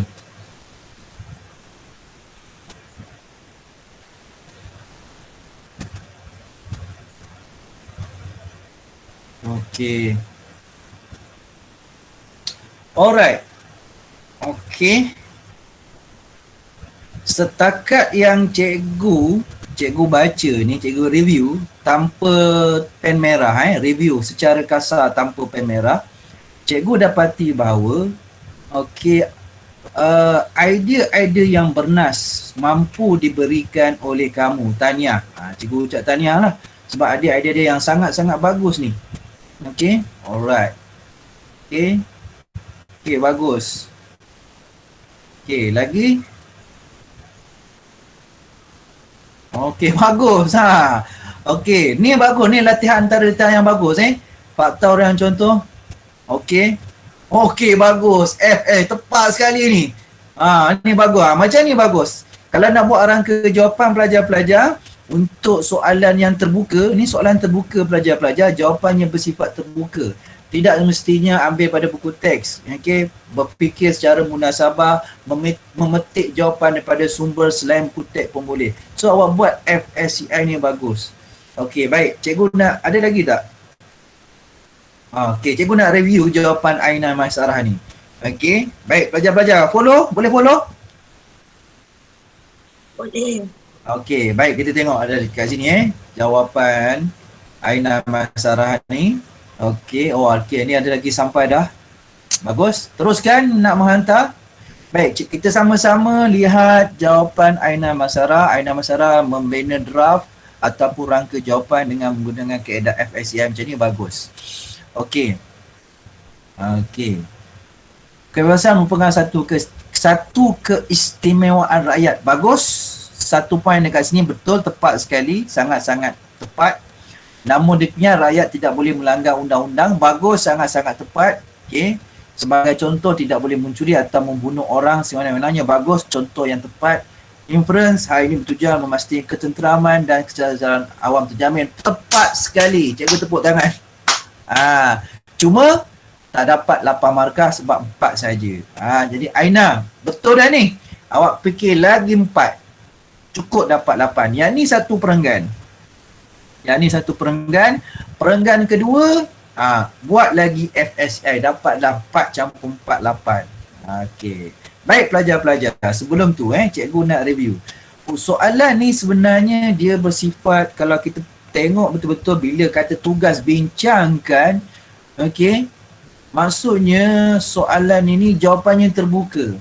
Okey. Alright. Okey. Setakat yang cikgu baca ni, cikgu review tanpa pen merah, review secara kasar tanpa pen merah, cikgu dapati bahawa okey, idea-idea yang bernas mampu diberikan oleh kamu. Tahniah. Cikgu ucap tahniah lah sebab ada idea-idea yang sangat-sangat bagus ni. Okey, alright. Okey, bagus. Okey, lagi. Okey, bagus. Okey, ni bagus. Ni latihan antara latihan yang bagus Fakta orang contoh. Okey. Okey, bagus. Tepat sekali ni. Ni bagus. Macam ni bagus. Kalau nak buat rangka jawapan pelajar-pelajar untuk soalan yang terbuka, ni soalan terbuka pelajar-pelajar, jawapannya bersifat terbuka. Tidak mestinya ambil pada buku teks. Okey, berfikir secara munasabah, memetik jawapan daripada sumber selain buku teks pun boleh. So awak buat FSCI ni bagus. Okey, baik. Cikgu nak ada lagi tak? Okey, cikgu nak review jawapan Aina Maisarah ni. Okey, baik pelajar-pelajar, follow? Boleh follow? Boleh. Okey, baik, kita tengok ada kat sini jawapan Aina Maisarah ni. Okey, okey, ni ada lagi sampai dah. Bagus. Teruskan nak menghantar. Baik, kita sama-sama lihat jawapan Aina Maisarah. Aina Maisarah membina draft ataupun rangka jawapan dengan menggunakan kaedah FSCI macam ni, bagus. Okey. Okey. Kebebasan merupakan satu keistimewaan rakyat. Bagus. 1 poin dekat sini betul, tepat sekali, sangat-sangat tepat. Namun diknya rakyat tidak boleh melanggar undang-undang. Bagus, sangat-sangat tepat. Okey. Sebagai contoh, tidak boleh mencuri atau membunuh orang semena-menanya. Bagus, contoh yang tepat. Inference, hal ini bertujuan memastikan ketenteraman dan kesedaran awam terjamin. Tepat sekali. Cikgu tepuk tangan. Cuma tak dapat 8 markah sebab 4 saja. Jadi Aina, betul dah ni. Awak fikir lagi 4. Cukup dapat 8. Yang ni satu perenggan. Perenggan kedua, buat lagi FSI, dapatlah 4 campur 4, 8. Okey. Baik pelajar-pelajar, sebelum tu cikgu nak review. Soalan ni sebenarnya dia bersifat, kalau kita tengok betul-betul bila kata tugas bincangkan, okey, maksudnya soalan ini jawapannya terbuka.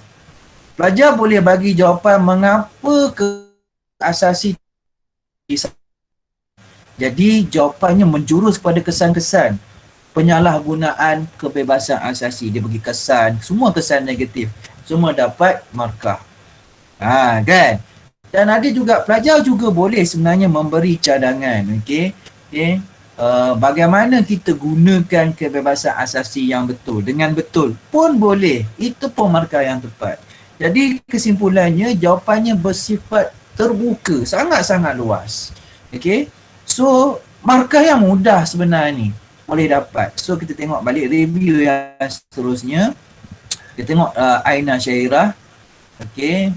Pelajar boleh bagi jawapan mengapa ke asasi. Jadi jawapannya menjurus kepada kesan-kesan penyalahgunaan kebebasan asasi. Dia bagi kesan, semua kesan negatif, semua dapat markah. Kan? Dan ada juga pelajar juga boleh sebenarnya memberi cadangan. Okey. Bagaimana kita gunakan kebebasan asasi yang betul, dengan betul pun boleh. Itu pun markah yang tepat. Jadi kesimpulannya jawapannya bersifat terbuka, sangat-sangat luas. Okay. So, markah yang mudah sebenarnya ni boleh dapat. So, kita tengok balik review yang seterusnya. Kita tengok Aina Syairah. Okay.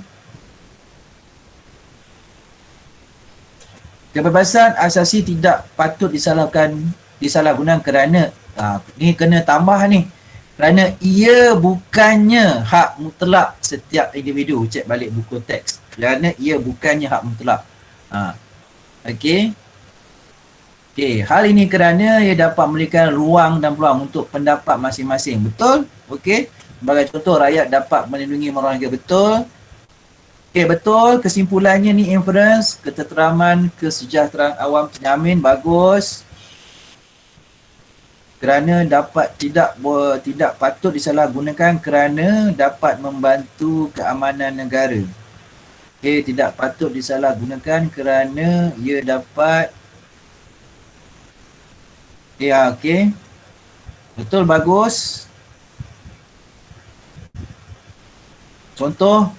Kebebasan asasi tidak patut disalahgunakan kerana ni kena tambah ni. Kerana ia bukannya hak mutlak setiap individu. Cek balik buku teks. Kerana ia bukannya hak mutlak. Okey. Okey, hal ini kerana ia dapat memberikan ruang dan peluang untuk pendapat masing-masing. Betul? Okey. Sebagai contoh, rakyat dapat melindungi moral negara. Betul? Okey, betul. Kesimpulannya ni inference, ketenteraman, kesejahteraan awam terjamin. Bagus. Kerana tidak patut disalahgunakan kerana dapat membantu keamanan negara. Okey, tidak patut disalahgunakan kerana ia dapat okey. Betul, bagus. Contoh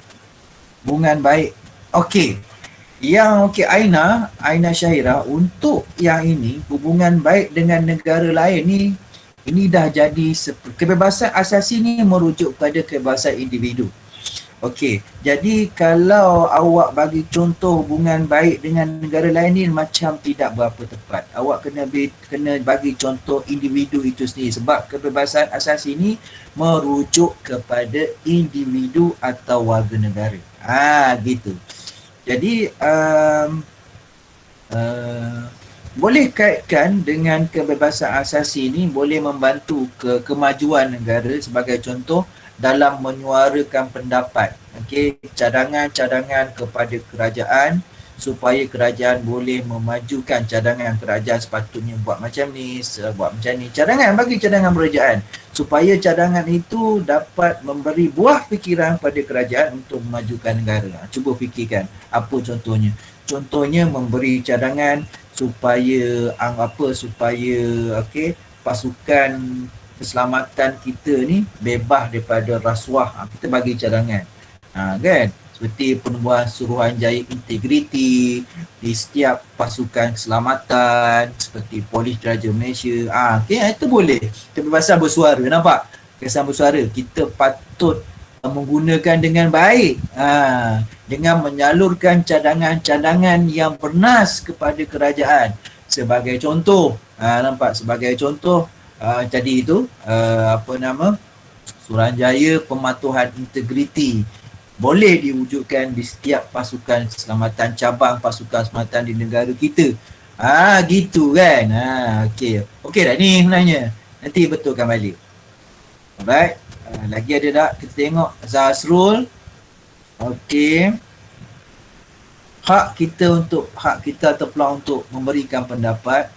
hubungan baik. Okey. Aina Syairah, untuk yang ini hubungan baik dengan negara lain ini dah jadi kebebasan asasi ni merujuk pada kebebasan individu. Okey, jadi kalau awak bagi contoh hubungan baik dengan negara lain ni macam tidak berapa tepat. Awak kena bagi contoh individu itu sendiri sebab kebebasan asasi ni merujuk kepada individu atau warga negara. Gitu. Jadi boleh kaitkan dengan kebebasan asasi ni boleh membantu kemajuan negara sebagai contoh dalam menyuarakan pendapat. Okey, cadangan-cadangan kepada kerajaan supaya kerajaan boleh memajukan cadangan kerajaan sepatutnya buat macam ni, buat macam ni. Bagi cadangan kerajaan supaya cadangan itu dapat memberi buah fikiran pada kerajaan untuk memajukan negara. Cuba fikirkan apa contohnya. Contohnya memberi cadangan supaya pasukan keselamatan kita ni bebas daripada rasuah. Kita bagi cadangan. Kan? Seperti penubuhan Suruhanjaya integriti di setiap pasukan keselamatan seperti Polis Diraja Malaysia. Itu boleh. Kebebasan bersuara, nampak? Kebebasan bersuara. Kita patut menggunakan dengan baik. Dengan menyalurkan cadangan-cadangan yang bernas kepada kerajaan. Sebagai contoh, nampak? Sebagai contoh, tadi itu Suruhanjaya pematuhan integriti boleh diwujudkan di setiap pasukan keselamatan, cabang pasukan keselamatan di negara kita. Gitu kan. Okey. Okey dah ni sebenarnya. Nanti betulkan balik. Alright. Lagi ada tak? Kita tengok Zazrul. Okey. Hak kita atau peluang untuk memberikan pendapat.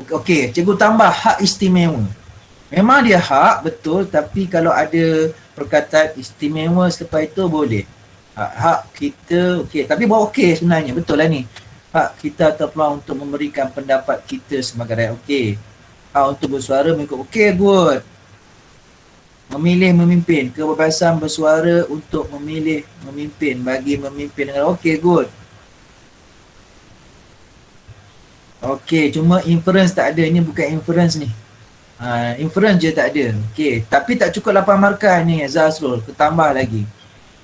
Okey, cikgu tambah hak istimewa. Memang dia hak, betul, tapi kalau ada perkataan istimewa selepas itu boleh. Hak kita, okey, tapi buat okey sebenarnya, betul lah ni. Hak kita atau peluang untuk memberikan pendapat kita sebagai rakyat, okey. Hak untuk bersuara mengikut, okey, good. Memilih memimpin, kebebasan bersuara untuk memilih memimpin, bagi memimpin negara, okey, good. Okey, cuma inference tak ada, ini bukan inference ni. Inference je tak ada. Okey, tapi tak cukup 8 markah ni Zazrul, tambah lagi.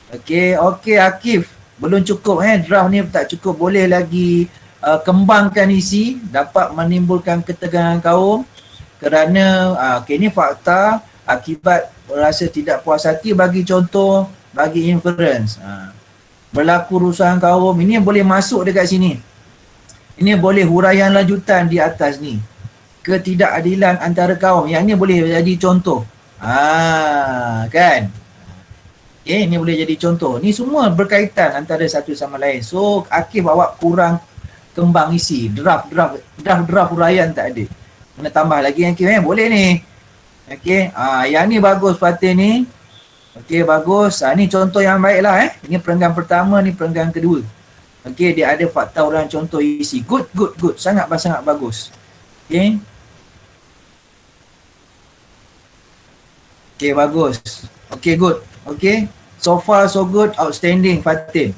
Okey Akif, belum cukup draft ni tak cukup, boleh lagi kembangkan isi, dapat menimbulkan ketegangan kaum kerana okey ni fakta akibat rasa tidak puas hati, bagi contoh, bagi inference. Berlaku rusuhan kaum, ini boleh masuk dekat sini. Ini boleh huraian lanjutan di atas ni. Ketidakadilan antara kaum. Yang ni boleh jadi contoh. Kan? Okay, ni boleh jadi contoh. Ni semua berkaitan antara satu sama lain. So, Akif awak kurang kembang isi. Draft huraian tak ada. Kena tambah lagi Akif boleh ni. Okay. Yang ni bagus Fatih ni. Okay, bagus. Ni contoh yang baik lah Ini perenggan pertama, ni perenggan kedua. Okay, dia ada fakta huraian contoh isi. Good. Sangat bagus. Okay. Okay, bagus. Okay, good. Okay. So far so good, outstanding Fatin.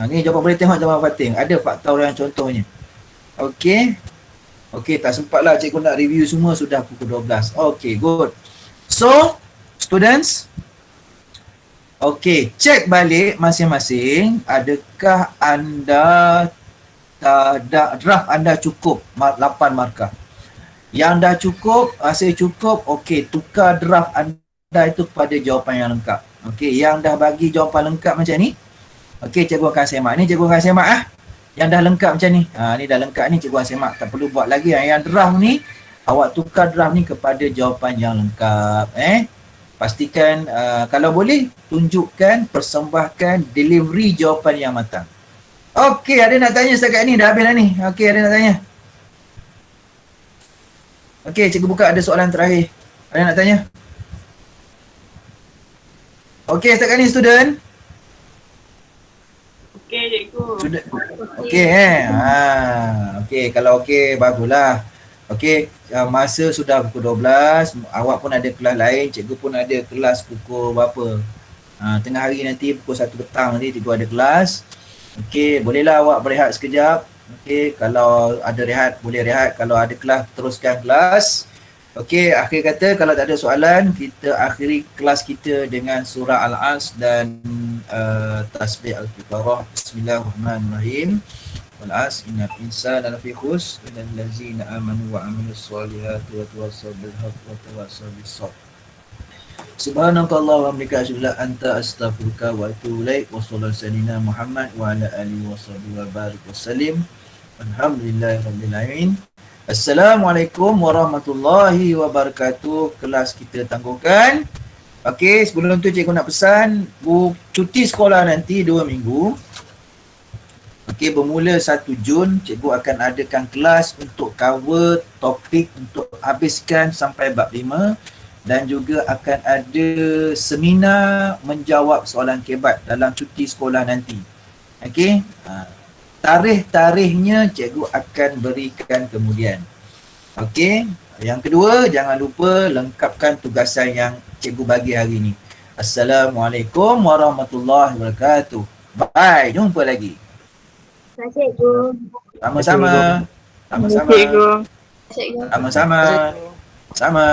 Ni jawapan, boleh tengok jawapan Fatin. Ada faktor yang contohnya. Okey. Okey, tak sempat lah cikgu nak review semua, sudah pukul 12. Okey, good. So, students, okey, cek balik masing-masing, adakah anda draft anda cukup 8 markah. Yang dah cukup, rasa cukup, okey, tukar draft anda itu kepada jawapan yang lengkap. Okey, yang dah bagi jawapan lengkap macam ni, okey, cikgu akan semak. Ni cikgu akan semak yang dah lengkap macam ni. Ni dah lengkap ni, cikgu akan semak. Tak perlu buat lagi. Yang draft ni, awak tukar draft ni kepada jawapan yang lengkap. Pastikan, kalau boleh, tunjukkan, persembahkan delivery jawapan yang matang. Okey, ada nak tanya setakat ni? Dah habis dah ni. Okey, ada nak tanya? Okey, cikgu buka, ada soalan terakhir. Ada nak tanya? Okey, setakat ni student. Okey cikgu. Okey okey, kalau okey baguslah. Okey, masa sudah pukul 12, awak pun ada kelas lain, cikgu pun ada kelas pukul berapa? Tengah hari nanti pukul 1 petang nanti cikgu ada kelas. Okey, bolehlah awak berehat sekejap. Okey, kalau ada rehat boleh rehat, kalau ada kelas teruskan kelas. Okey, akhir kata kalau tak ada soalan, kita akhiri kelas kita dengan surah Al-As dan tasbih Al-Fiqarah. Bismillahirrahmanirrahim. Wal-'as innal insana lafi khusr illal ladzina amanu wa 'amilus solihati wa tawassaw bil haqqi wa tawassaw bis sabr. Subhanakallahumma wa bihamdika asyhadu an la ilaha illa anta astaghfiruka wa atubu ilaik. Wa sallallahu alaihi Muhammad wa ala alihi wa sahbihi wa barik wasallim. Alhamdulillahirabbil alamin. Assalamualaikum warahmatullahi wabarakatuh. Kelas kita tangguhkan. Okey, sebelum tu cikgu nak pesan, cuti sekolah nanti 2 minggu. Okey, bermula 1 Jun, cikgu akan adakan kelas untuk cover topik untuk habiskan sampai bab 5 dan juga akan ada seminar menjawab soalan kebat dalam cuti sekolah nanti. Okey, tarikh-tarikhnya cikgu akan berikan kemudian. Okey, yang kedua, jangan lupa lengkapkan tugasan yang cikgu bagi hari ini. Assalamualaikum warahmatullahi wabarakatuh. Bye, jumpa lagi. Terima kasih cikgu. Sama-sama. Sama-sama. Cikgu. Cikgu. Sama-sama. Sama.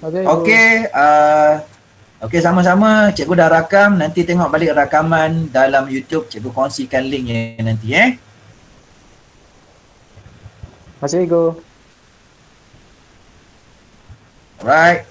Okey, okey, sama-sama. Cikgu dah rakam, nanti tengok balik rakaman dalam YouTube, cikgu kongsikan linknya nanti Terima kasih cikgu. Alright.